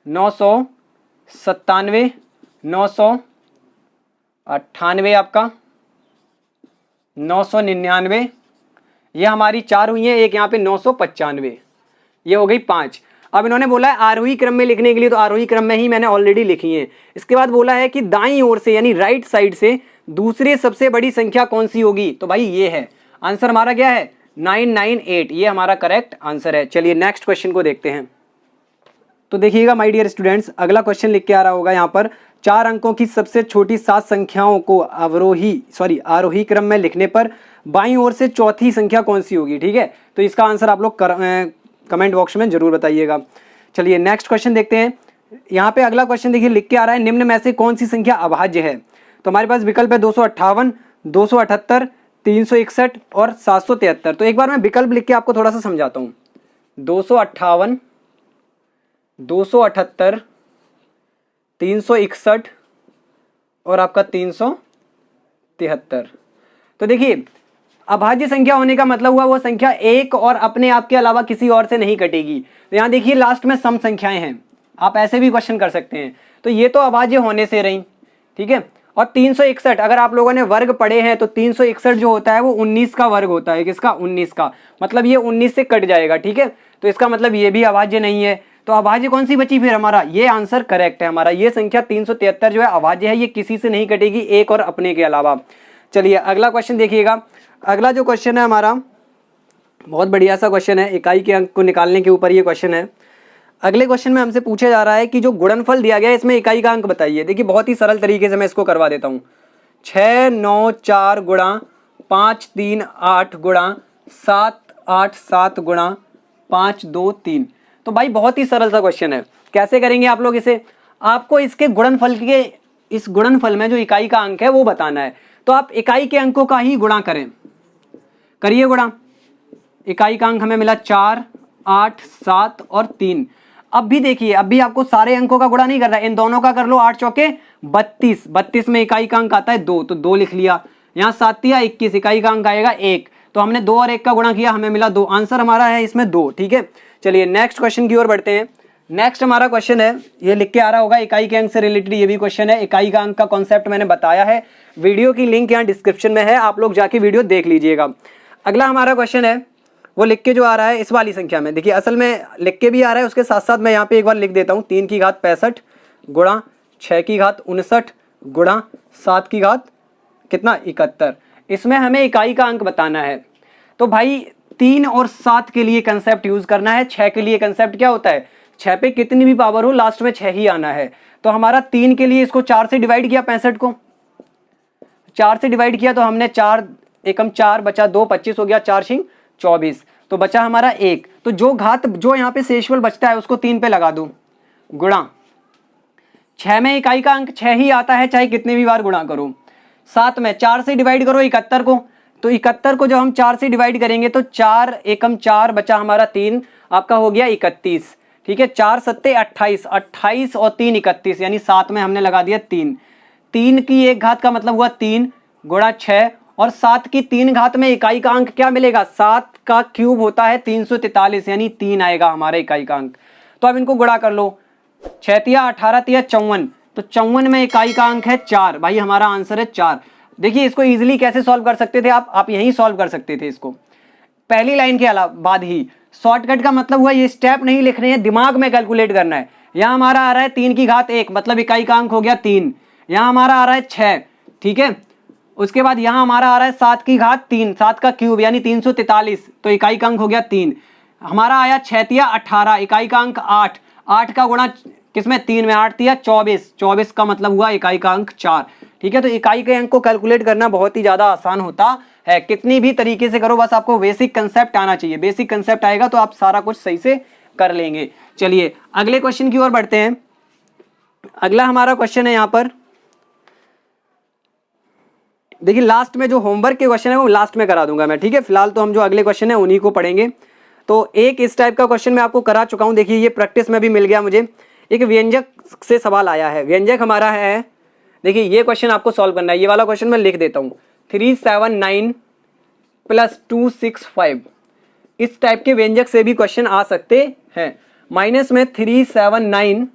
997, 998 आपका 999, ये हमारी 4 हुई है, एक यहाँ पे 995, ये हो गई 5। अब इन्होंने बोला है आरोही क्रम में लिखने के लिए, तो आरोही क्रम में ही मैंने ऑलरेडी लिखी है। इसके बाद बोला है कि दाईं ओर से यानी राइट साइड से दूसरी सबसे बड़ी संख्या कौन सी होगी, तो भाई ये है आंसर हमारा क्या है 998, ये हमारा करेक्ट आंसर है। चलिए नेक्स्ट क्वेश्चन को देखते हैं। तो देखिएगा माय डियर स्टूडेंट्स, अगला क्वेश्चन लिख के आ रहा होगा यहाँ पर, 4 अंकों की सबसे छोटी 7 संख्याओं को आरोही क्रम में लिखने पर बाईं ओर से चौथी संख्या कौन सी होगी। ठीक है, तो इसका आंसर आप लोग कमेंट बॉक्स में जरूर बताइएगा। चलिए नेक्स्ट क्वेश्चन देखते हैं। यहाँ पे अगला क्वेश्चन देखिए लिख के आ रहा है, निम्न में से कौन सी संख्या अभाज्य है। तो हमारे पास विकल्प है 258, 278, 361 और 773। तो एक बार मैं विकल्प लिख के आपको थोड़ा सा समझाता हूँ। 258, 278, 361 और आपका 373। तो देखिए अभाज्य संख्या होने का मतलब हुआ वो संख्या एक और अपने आप के अलावा किसी और से नहीं कटेगी। तो यहाँ देखिए लास्ट में सम संख्याएं हैं, आप ऐसे भी क्वेश्चन कर सकते हैं। तो ये तो अभाज्य होने से रही, ठीक है। और 361 अगर आप लोगों ने वर्ग पढ़े हैं तो 361 जो होता है वो 19 का वर्ग होता है। किसका? 19 का। मतलब ये 19 से कट जाएगा, ठीक है। तो इसका मतलब ये भी अभाज्य नहीं है। तो अभाज्य कौन सी बची फिर हमारा? ये आंसर करेक्ट है हमारा। ये संख्या 373 जो है अभाज्य है, ये किसी से नहीं कटेगी एक और अपने के अलावा। चलिए अगला क्वेश्चन देखिएगा। अगला जो क्वेश्चन है हमारा बहुत बढ़िया सा क्वेश्चन है, इकाई के अंक को निकालने के ऊपर ये क्वेश्चन है। अगले क्वेश्चन में हमसे पूछा जा रहा है कि जो गुणनफल दिया गया है इसमें इकाई का अंक बताइए। देखिए बहुत ही सरल तरीके से मैं इसको करवा देता हूँ। 6 9 4 गुणा 5 3 8 गुणा 7 8 7 गुणा 5 2 3। तो भाई बहुत ही सरल सा क्वेश्चन है। कैसे करेंगे आप लोग इसे? आपको इसके गुणनफल के इस गुणनफल में जो इकाई का अंक है वो बताना है। तो आप इकाई के अंकों का ही गुणा करें। करिए गुणा। इकाई का अंक हमें मिला 4 8 7 और 3। अब भी देखिए, अब भी आपको सारे अंकों का गुणा नहीं करना है, इन दोनों का कर लो। 8 चौके 32, 32 में इकाई का अंक आता है 2, तो 2 लिख लिया। यहाँ 7 या 21, इकाई का अंक आएगा 1, तो हमने 2 और 1 का गुणा किया, हमें मिला 2। आंसर हमारा है इसमें 2, ठीक है। चलिए नेक्स्ट क्वेश्चन की ओर बढ़ते हैं। नेक्स्ट हमारा क्वेश्चन है, ये लिख के आ रहा होगा, इकाई के अंक से रिलेटेड ये भी क्वेश्चन है। इकाई का अंक का कॉन्सेप्ट मैंने बताया है, वीडियो की लिंक यहाँ डिस्क्रिप्शन में है, आप लोग जाके वीडियो देख लीजिएगा। अगला हमारा क्वेश्चन है वो लिख के जो आ रहा है इस वाली संख्या में, देखिए असल में लिख के भी आ रहा है, उसके साथ साथ मैं यहाँ पे एक बार लिख देता हूँ। 3 की घात 65 गुणा 6 की घात 59 गुणा 7 की घात कितना 71। इसमें हमें इकाई का अंक बताना है। तो भाई 3 और 7 के लिए कंसेप्ट यूज करना है। 6 के लिए कंसेप्ट क्या होता है? 6 पे कितनी भी पावर हो लास्ट में 6 ही आना है। तो हमारा 3 के लिए इसको 4 से डिवाइड किया, 65 को 4 से डिवाइड किया, तो हमने 4 एकम 4 बचा 2, 25 हो गया, 4 छिंग 24, तो बचा हमारा 1। तो जो घात जो यहाँ पे शेषफल बचता है उसको 3 पे लगा दो, गुणा 6 में इकाई का अंक 6 ही आता है, चाहे कितने भी बार गुणा करो। 7 में 4 से डिवाइड करो 71 को, तो 71 को जब हम 4 से डिवाइड करेंगे तो 4 एकम 4 बचा हमारा 3, आपका हो गया 31, ठीक है। 4 सत्ते 28, 28 और 3 31, यानी 7 में हमने लगा दिया 3। 3 की एक घात का मतलब हुआ 3 गुणा 6, और 7 की 3 घात में इकाई का अंक क्या मिलेगा? 7 का क्यूब होता है 343, यानी 3 आएगा हमारा इकाई का अंक। तो अब इनको गुणा कर लो, 6 तिया 18 तिया 54, तो 54 में इकाई का अंक है 4। भाई हमारा आंसर है 4। देखिए इसको इजीली कैसे सॉल्व कर सकते थे आप यही सॉल्व कर सकते थे इसको पहली लाइन के अलावा बाद ही। शॉर्टकट का मतलब हुआ ये स्टेप नहीं लिखने हैं, दिमाग में कैलकुलेट करना है। यहाँ हमारा आ रहा है 3 की घात 1, मतलब इकाई का अंक हो गया 3। यहाँ हमारा आ रहा है 6, ठीक है। उसके बाद यहाँ हमारा आ रहा है 7 की घात 3, 7 का क्यूब यानी 343, तो इकाई का अंक हो गया 3। हमारा आया 6 तिया 18, इकाई का अंक 8, 8 का गुणा किसमें? 3 में, 8 तिया 24, 24 का मतलब हुआ इकाई का अंक 4, ठीक है। तो इकाई के अंक को कैलकुलेट करना बहुत ही ज्यादा आसान होता है, कितनी भी तरीके से करो, बस आपको बेसिक कंसेप्ट आना चाहिए। बेसिक कंसेप्ट आएगा तो आप सारा कुछ सही से कर लेंगे। चलिए अगले क्वेश्चन की ओर बढ़ते हैं। अगला हमारा क्वेश्चन है यहाँ पर, देखिए लास्ट में जो होमवर्क के क्वेश्चन है वो लास्ट में करा दूंगा मैं, ठीक है। फिलहाल तो हम जो अगले क्वेश्चन है उन्हीं को पढ़ेंगे। तो एक इस टाइप का क्वेश्चन मैं आपको करा चुका हूं, देखिए ये प्रैक्टिस में भी मिल गया मुझे। एक व्यंजक से सवाल आया है, व्यंजक हमारा है, देखिए ये क्वेश्चन आपको सॉल्व करना है। ये वाला क्वेश्चन मैं लिख देता हूँ, 379 + 265। इस टाइप के व्यंजक से भी क्वेश्चन आ सकते हैं। माइनस में 379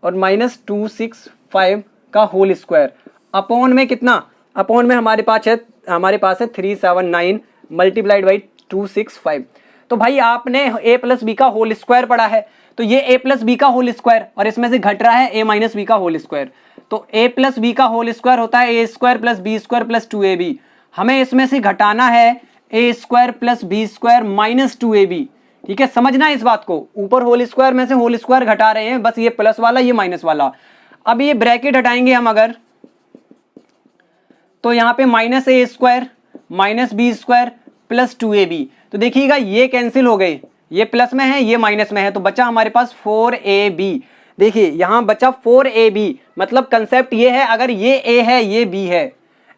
और -265 का होल स्क्वायर, अपॉन में कितना? अपॉन में हमारे पास है हमारे पास है 379 मल्टीप्लाइड बाई 265। तो भाई आपने ए प्लस बी का होल स्क्वायर पढ़ा है, तो ये ए प्लस बी का होल स्क्वायर और इसमें से घट रहा है ए माइनस बी का होल स्क्वायर। तो ए प्लस बी का होल स्क्वायर होता है A square plus B square plus 2ab। हमें इसमें से घटाना है A square plus B square minus 2ab। ठीक है, समझना है इस बात को, ऊपर होल स्क्वायर में से होल स्क्वायर घटा रहे हैं, बस ये प्लस वाला ये माइनस वाला। अब ये ब्रैकेट हटाएंगे हम अगर, तो यहां पे minus A square minus B square plus 2ab। तो देखिएगा ये कैंसिल हो गए, ये प्लस में है ये माइनस में है, तो बचा हमारे पास 4ab। देखिए यहां बचा 4ab, मतलब कंसेप्ट ये है, अगर ये a है ये b है,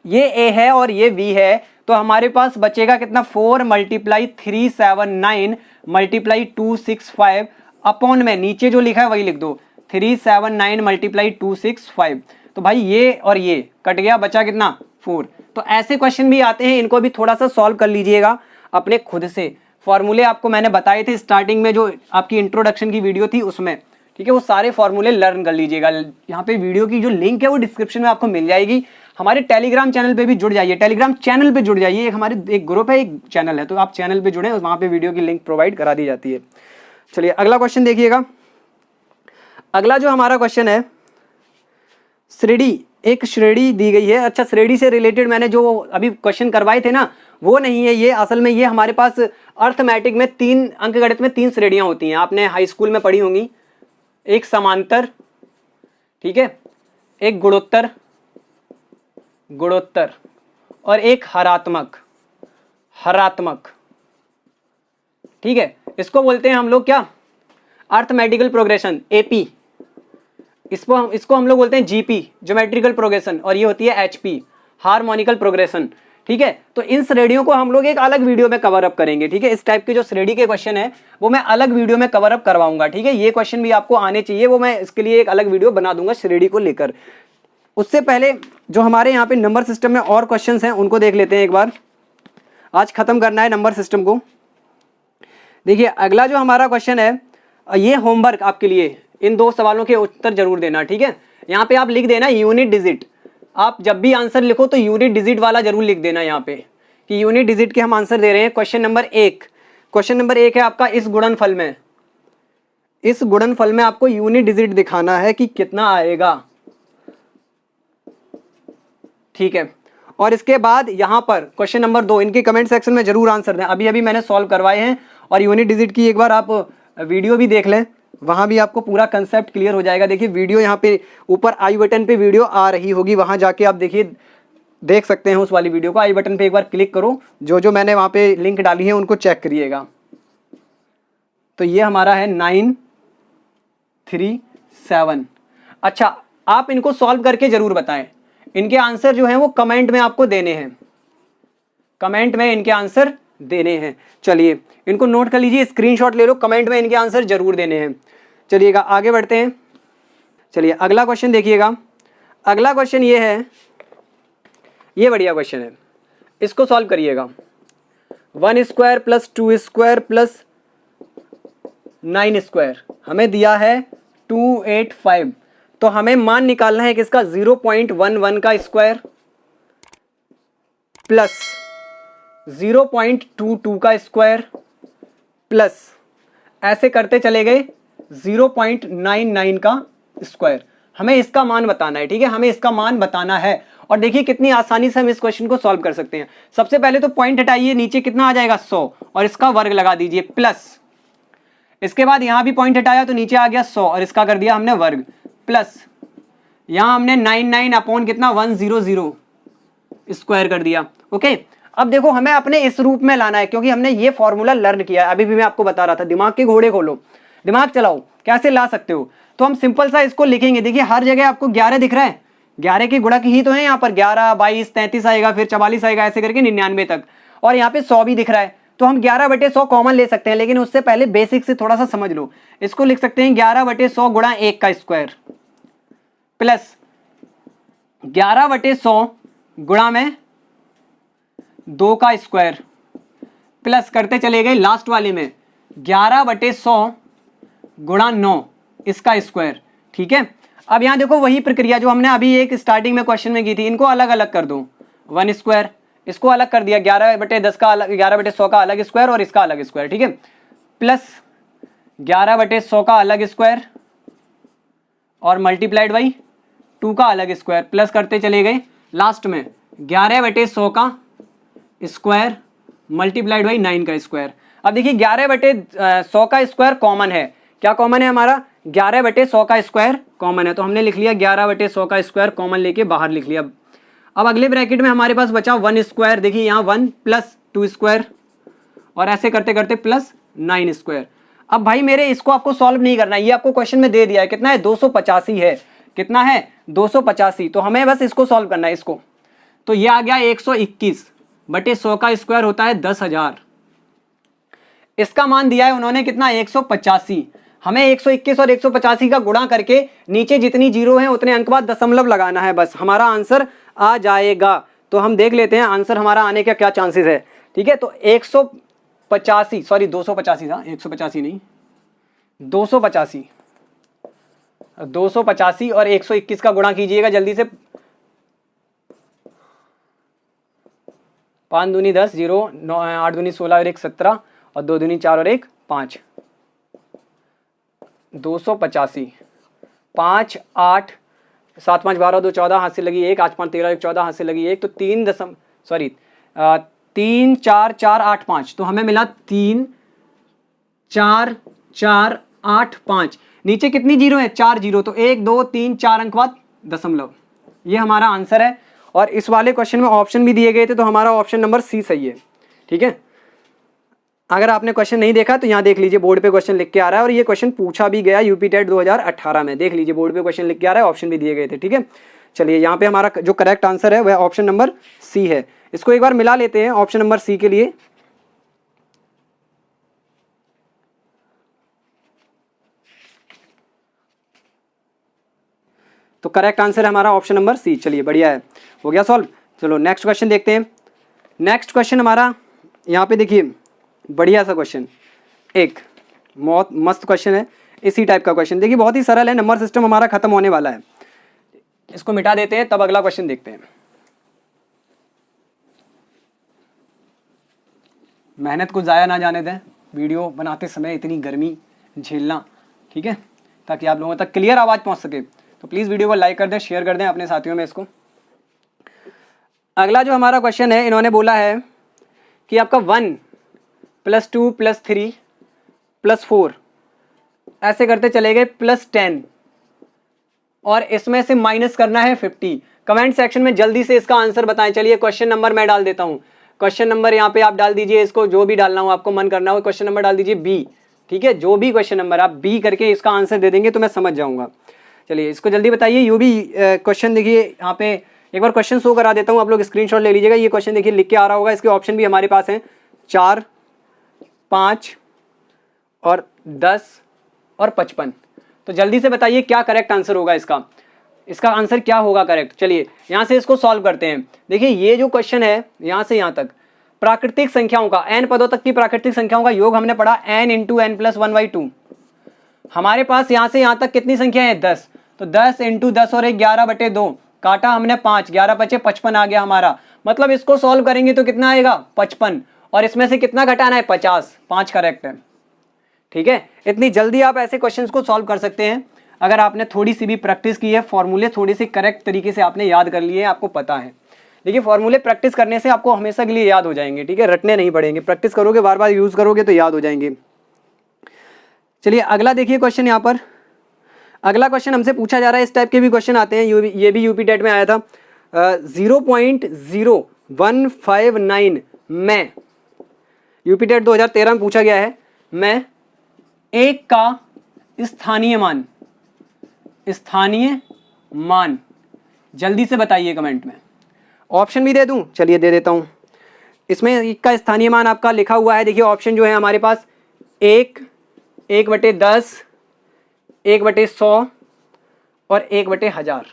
ये a है और ये b है, तो हमारे पास बचेगा कितना 4 मल्टीप्लाई 379 मल्टीप्लाई 265 अपॉन में नीचे जो लिखा है वही लिख दो 379 मल्टीप्लाई 265। तो भाई ये और ये कट गया, बचा कितना 4। तो ऐसे क्वेश्चन भी आते हैं, इनको भी थोड़ा सा सॉल्व कर लीजिएगा अपने खुद से। फॉर्मूले आपको मैंने बताए थे स्टार्टिंग में, जो आपकी इंट्रोडक्शन की वीडियो थी उसमें, ठीक है, वो सारे फॉर्मूले लर्न कर लीजिएगा। यहाँ पे वीडियो की जो लिंक है वो डिस्क्रिप्शन में आपको मिल जाएगी। हमारे टेलीग्राम चैनल पे भी जुड़ जाइए, टेलीग्राम चैनल पे जुड़ जाइए, हमारे एक ग्रुप है एक चैनल है, तो आप चैनल पे जुड़े, वहाँ पे वीडियो की लिंक प्रोवाइड करा दी जाती है। चलिए अगला क्वेश्चन देखिएगा। अगला जो हमारा क्वेश्चन है, श्रेणी, एक श्रेणी दी गई है। अच्छा, श्रेणी से रिलेटेड मैंने जो अभी क्वेश्चन करवाए थे ना वो नहीं है ये, असल में ये हमारे पास अर्थमेटिक में 3 अंकगणित में 3 श्रेणियां होती हैं, आपने हाई स्कूल में पढ़ी होंगी। एक समांतर, ठीक है, एक गुणोत्तर गुणोत्तर और एक हरात्मक हरात्मक। ठीक है, इसको बोलते हैं हम लोग क्या, अर्थमेटिकल प्रोग्रेशन, एपी। इसको हम लोग बोलते हैं जीपी, ज्योमेट्रिकल प्रोग्रेशन, और ये होती है एचपी, हार्मोनिकल प्रोग्रेशन। ठीक है, तो इन श्रेणियों को हम लोग एक अलग वीडियो में कवर अप करेंगे। ठीक है, इस टाइप के जो श्रेणी के क्वेश्चन है वो मैं अलग वीडियो में कवर अप करवाऊंगा। ठीक है, ये क्वेश्चन भी आपको आने चाहिए, वो मैं इसके लिए एक अलग वीडियो बना दूंगा श्रेणी को लेकर। उससे पहले जो हमारे यहाँ पे नंबर सिस्टम में और क्वेश्चन हैं उनको देख लेते हैं एक बार, आज खत्म करना है नंबर सिस्टम को। देखिए अगला जो हमारा क्वेश्चन है, ये होमवर्क आपके लिए, इन 2 सवालों के उत्तर जरूर देना। ठीक है, यहाँ पे आप लिख देना यूनिट डिजिट, आप जब भी आंसर लिखो तो यूनिट डिजिट वाला जरूर लिख देना यहाँ पे कि यूनिट डिजिट के हम आंसर दे रहे हैं। क्वेश्चन नंबर 1, क्वेश्चन नंबर 1 है आपका, इस गुणनफल में आपको यूनिट डिजिट दिखाना है कि कितना आएगा। ठीक है, और इसके बाद यहाँ पर क्वेश्चन नंबर 2, इनके कमेंट सेक्शन में जरूर आंसर दें, अभी अभी मैंने सॉल्व करवाए हैं। और यूनिट डिजिट की एक बार आप वीडियो भी देख लें, वहाँ भी आपको पूरा कंसेप्ट क्लियर हो जाएगा। देखिए वीडियो यहाँ पे ऊपर आई बटन पे वीडियो आ रही होगी, वहाँ जाके आप देखिए, देख सकते हैं उस वाली वीडियो को। आई बटन पे एक बार क्लिक करो, जो मैंने वहाँ पे लिंक डाली है उनको चेक करिएगा। तो ये हमारा है 937। अच्छा, आप इनको सॉल्व करके जरूर बताएं, इनके आंसर जो हैं वो कमेंट में आपको देने हैं, कमेंट में इनके आंसर देने हैं। चलिए इनको नोट कर लीजिए, स्क्रीनशॉट ले लो, कमेंट में इनके आंसर जरूर देने हैं। चलिएगा आगे बढ़ते हैं। चलिए अगला क्वेश्चन देखिएगा। अगला क्वेश्चन ये है, ये बढ़िया क्वेश्चन है, इसको सॉल्व करिएगा। 1 square plus 2 square plus 9 square हमें दिया है 285। तो हमें मान निकालना है किसका, 0.11 का स्क्वायर प्लस 0.22 का स्क्वायर प्लस, ऐसे करते चले गए 0.99 का स्क्वायर। हमें इसका मान बताना है। ठीक है, हमें इसका मान बताना है। और देखिए कितनी आसानी से हम इस क्वेश्चन को सॉल्व कर सकते हैं। सबसे पहले तो पॉइंट हटाइए, नीचे कितना आ जाएगा 100, और इसका वर्ग लगा दीजिए प्लस। इसके बाद यहां भी पॉइंट हटाया तो नीचे आ गया 100 और इसका कर दिया हमने वर्ग, प्लस यहां हमने 99 अपॉन कितना 100 स्क्वायर कर दिया। ओके, अब देखो हमें अपने इस रूप में लाना है, क्योंकि हमने ये फॉर्मूला लर्न किया है। अभी भी मैं आपको बता रहा था, दिमाग के घोड़े खोलो, दिमाग चलाओ, कैसे ला सकते हो। तो हम सिंपल सा इसको लिखेंगे। देखिए हर जगह आपको 11 दिख रहा है, 11 के गुणक ही तो है यहाँ पर, 11, 22, 33 आएगा, फिर 44 आएगा, ऐसे करके 99 तक, और यहाँ पे 100 भी दिख रहा है। तो हम 11/100 कॉमन ले सकते हैं, लेकिन उससे पहले बेसिक से थोड़ा सा समझ लो। इसको लिख सकते हैं 11/100 गुणा 1 का स्क्वायर प्लस 11/100 गुणा में 2 का स्क्वायर, प्लस करते चले गए लास्ट वाले में 11/100 गुणा 9 इसका स्क्वायर। ठीक है, अब यहां देखो वही प्रक्रिया जो हमने अभी एक स्टार्टिंग में क्वेश्चन में की थी, इनको अलग अलग कर दो। 1 स्क्वायर, इसको अलग कर दिया, 11/10 का अलग, 11/100 का अलग स्क्वायर और इसका अलग स्क्वायर, ठीक है, प्लस 11/100 का अलग स्क्वायर और मल्टीप्लाइड बाई 2 का अलग स्क्वायर, प्लस करते चले गए, लास्ट में 11/100 का स्क्वायर मल्टीप्लाइड बाई 9 का स्क्वायर। अब देखिए 11/100 का स्क्वायर कॉमन है, क्या कॉमन है हमारा, 11/100 का स्क्वायर कॉमन है, तो हमने लिख लिया 11/100 का स्क्वायर कॉमन लेके बाहर लिख लिया। अब अगले ब्रैकेट में हमारे पास बचा 1 स्क्वायर, देखिए यहाँ 1 प्लस 2 स्क्वायर और ऐसे करते करते प्लस 9 स्क्वायर। अब भाई मेरे इसको आपको सॉल्व नहीं करना है, ये आपको क्वेश्चन में दे दिया है, कितना है 285 है, कितना है 285, तो हमें बस इसको सॉल्व करना है इसको। तो ये आ गया 121/100 का स्क्वायर होता है 10,000। इसका मान दिया है उन्होंने कितना 185, हमें 121 और 185 का गुणा करके नीचे जितनी जीरो है उतने अंक बाद दशमलव लगाना है, बस हमारा आंसर आ जाएगा। तो हम देख लेते हैं आंसर हमारा आने का क्या चांसेस है, ठीक है। तो 185 सॉरी 285 था, 185 नहीं 285 और 121 का गुणा कीजिएगा जल्दी से, 5 दूनी 10, 0 9 8 दूनी 16 और 1 17 और 2 दूनी 4 और 1 5, 285, 5 8 7 5 12 2 14 हाथ से लगी 1, 8 5 13 1 14 हाथ से लगी 1, तो 3 4 4 8 5, तो हमें मिला 3 4 4 8 5, नीचे कितनी जीरो है 4 जीरो, तो 1 2 3 4 अंक बाद दशमलव, ये हमारा आंसर है। और इस वाले क्वेश्चन में ऑप्शन भी दिए गए थे, तो हमारा ऑप्शन नंबर सी सही है, ठीक है। अगर आपने क्वेश्चन नहीं देखा तो यहाँ देख लीजिए, बोर्ड पे क्वेश्चन लिख के आ रहा है और ये क्वेश्चन पूछा भी गया यूपी टेट 2018 में, देख लीजिए बोर्ड पे क्वेश्चन लिख के आ रहा है, ऑप्शन भी दिए गए थे, ठीक है। चलिए यहाँ पे हमारा जो करेक्ट आंसर है वह ऑप्शन नंबर सी है। इसको एक बार मिला लेते हैं ऑप्शन नंबर सी के लिए। तो करेक्ट आंसर है हमारा ऑप्शन नंबर सी। चलिए बढ़िया है, हो गया सॉल्व। चलो नेक्स्ट क्वेश्चन देखते हैं। नेक्स्ट क्वेश्चन हमारा यहाँ पे देखिए, बढ़िया सा क्वेश्चन, एक बहुत मस्त क्वेश्चन है, इसी टाइप का क्वेश्चन देखिए, बहुत ही सरल है, नंबर सिस्टम हमारा खत्म होने वाला है, इसको मिटा देते हैं तब अगला क्वेश्चन देखते हैं। मेहनत को ज़ाया ना जाने दें, वीडियो बनाते समय इतनी गर्मी झेलना, ठीक है, ताकि आप लोगों तक क्लियर आवाज़ पहुंच सके। तो प्लीज़ वीडियो को लाइक कर दें, शेयर कर दें अपने साथियों में इसको। अगला जो हमारा क्वेश्चन है, इन्होंने बोला है कि आपका 1 + 2 + 3 + 4 ऐसे करते चले गए +10 और इसमें से माइनस करना है 50। कमेंट सेक्शन में जल्दी से इसका आंसर बताएं। चलिए क्वेश्चन नंबर मैं डाल देता हूँ, क्वेश्चन नंबर यहाँ पे आप डाल दीजिए, इसको जो भी डालना हो आपको मन करना हो, क्वेश्चन नंबर डाल दीजिए बी, ठीक है, जो भी क्वेश्चन नंबर आप बी करके इसका आंसर दे देंगे तो मैं समझ जाऊँगा। चलिए इसको जल्दी बताइए। यू भी क्वेश्चन देखिए, यहाँ पे एक बार क्वेश्चन शो करा देता हूँ, आप लोग स्क्रीनशॉट ले लीजिएगा। ये क्वेश्चन देखिए लिख के आ रहा होगा, इसके ऑप्शन भी हमारे पास हैं 4 5 और 10 और 55। तो जल्दी से बताइए क्या करेक्ट आंसर होगा इसका, इसका आंसर क्या होगा करेक्ट। चलिए यहाँ से इसको सॉल्व करते हैं। देखिए ये जो क्वेश्चन है यहाँ से यहाँ तक प्राकृतिक संख्याओं का, n पदों तक की प्राकृतिक संख्याओं का योग हमने पढ़ा n × n + 1/2। हमारे पास यहाँ से यहाँ तक कितनी संख्या है 10, तो 10 × 10 और 11/2 काटा हमने 5, 11 × 5 = 55 आ गया हमारा। मतलब इसको सॉल्व करेंगे तो कितना आएगा 55 और इसमें से कितना घटाना है 50, 5 करेक्ट है, ठीक है। इतनी जल्दी आप ऐसे क्वेश्चंस को सॉल्व कर सकते हैं अगर आपने थोड़ी सी भी प्रैक्टिस की है, फॉर्मूले थोड़ी सी करेक्ट तरीके से आपने याद कर लिए, आपको पता है। देखिए फॉर्मूले प्रैक्टिस करने से आपको हमेशा के लिए याद हो जाएंगे, ठीक है, रटने नहीं पड़ेंगे, प्रैक्टिस करोगे, बार बार यूज करोगे तो याद हो जाएंगे। चलिए अगला देखिए क्वेश्चन, यहाँ पर अगला क्वेश्चन हमसे पूछा जा रहा है, इस टाइप के भी क्वेश्चन आते हैं, ये भी यूपी टेट में आया था। 0.0159 में यूपी टेट 2013 में पूछा गया है, मैं 1 का स्थानीय मान जल्दी से बताइए कमेंट में। ऑप्शन भी दे दूं, चलिए दे देता हूं। इसमें 1 का स्थानीय मान आपका लिखा हुआ है, देखिए ऑप्शन जो है हमारे पास 1, 1/10, 1/100 और 1/1000।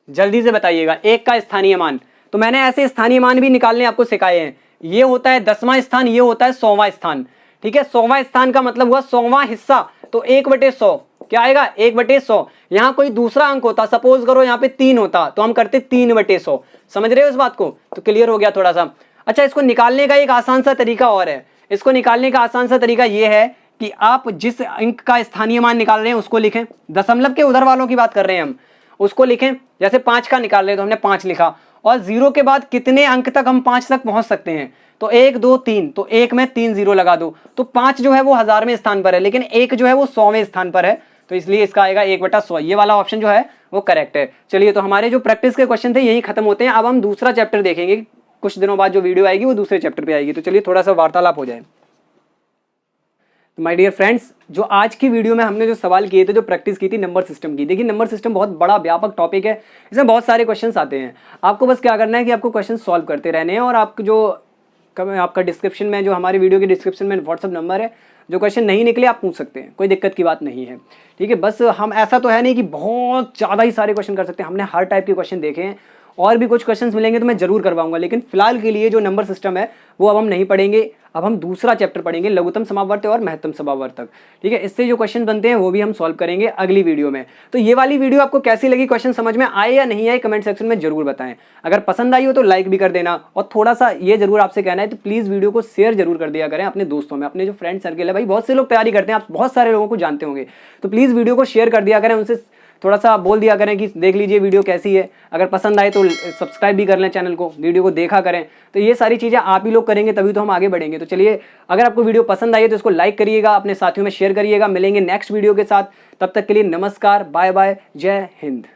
जल्दी से बताइएगा 1 का स्थानीय मान। तो मैंने ऐसे स्थानीय मान भी निकालने आपको सिखाए हैं। ये होता है 10वां स्थान, ये होता है 100वां स्थान, ठीक है। 100वां स्थान का मतलब हुआ 100वां हिस्सा, तो 1/100 क्या आएगा 1/100। यहाँ कोई दूसरा अंक होता, सपोज करो यहाँ पे 3 होता तो हम करते 3/100। समझ रहे हो इस बात को? तो क्लियर हो गया थोड़ा सा। अच्छा, इसको निकालने का एक आसान सा तरीका और है। इसको निकालने का आसान सा तरीका ये है कि आप जिस अंक का स्थानीय मान निकाल रहे हैं उसको लिखें। दशमलव के उधर वालों की बात कर रहे हैं हम, उसको लिखें। जैसे 5 का निकाल रहे हैं तो हमने 5 लिखा, और 0 के बाद कितने अंक तक हम 5 तक पहुंच सकते हैं, तो 1 2 3, तो 1 में 3 0 लगा दो, तो 5 जो है वो 1000वें स्थान पर है, लेकिन 1 जो है वो 100वें स्थान पर है, तो इसलिए इसका आएगा 1/100। ये वाला ऑप्शन जो है वो करेक्ट है। चलिए, तो हमारे जो प्रैक्टिस के क्वेश्चन थे यही खत्म होते हैं। अब हम दूसरा चैप्टर देखेंगे, कुछ दिनों बाद जो वीडियो आएगी वो दूसरे चैप्टर पे आएगी। तो चलिए थोड़ा सा वार्तालाप हो जाए। माय डियर फ्रेंड्स, जो आज की वीडियो में हमने जो सवाल किए थे, जो प्रैक्टिस की थी नंबर सिस्टम की, देखिए नंबर सिस्टम बहुत बड़ा व्यापक टॉपिक है, इसमें बहुत सारे क्वेश्चंस आते हैं। आपको बस क्या करना है कि आपको क्वेश्चन सॉल्व करते रहने हैं, और आपको जो आपका डिस्क्रिप्शन में, जो हमारी वीडियो के डिस्क्रिप्शन में व्हाट्सअप नंबर है, जो क्वेश्चन नहीं निकले आप पूछ सकते हैं, कोई दिक्कत की बात नहीं है। ठीक है, बस हम ऐसा तो है नहीं कि बहुत ज़्यादा ही सारे क्वेश्चन कर सकते हैं, हमने हर टाइप के क्वेश्चन देखे हैं, और भी कुछ क्वेश्चंस मिलेंगे तो मैं जरूर करवाऊंगा, लेकिन फिलहाल के लिए जो नंबर सिस्टम है वो अब हम नहीं पढ़ेंगे। अब हम दूसरा चैप्टर पढ़ेंगे, लघुत्तम समावर्त और महत्तम समावर्तक। ठीक है, इससे जो क्वेश्चन बनते हैं वो भी हम सॉल्व करेंगे अगली वीडियो में। तो ये वाली वीडियो आपको कैसी लगी, क्वेश्चन समझ में आए या नहीं आए, कमेंट सेक्शन में जरूर बताएं। अगर पसंद आई हो तो लाइक भी कर देना, और थोड़ा सा ये जरूर आपसे कहना है तो प्लीज़ वीडियो को शेयर जरूर कर दिया करें अपने दोस्तों में। अपने जो फ्रेंड सर्कल है, भाई बहुत से लोग तैयारी करते हैं, आप बहुत सारे लोगों को जानते होंगे, तो प्लीज़ वीडियो को शेयर कर दिया करें, उनसे थोड़ा सा बोल दिया करें कि देख लीजिए वीडियो कैसी है। अगर पसंद आए तो सब्सक्राइब भी कर लें चैनल को, वीडियो को देखा करें। तो ये सारी चीज़ें आप ही लोग करेंगे तभी तो हम आगे बढ़ेंगे। तो चलिए, अगर आपको वीडियो पसंद आई है तो इसको लाइक करिएगा, अपने साथियों में शेयर करिएगा। मिलेंगे नेक्स्ट वीडियो के साथ, तब तक के लिए नमस्कार, बाय बाय, जय हिंद।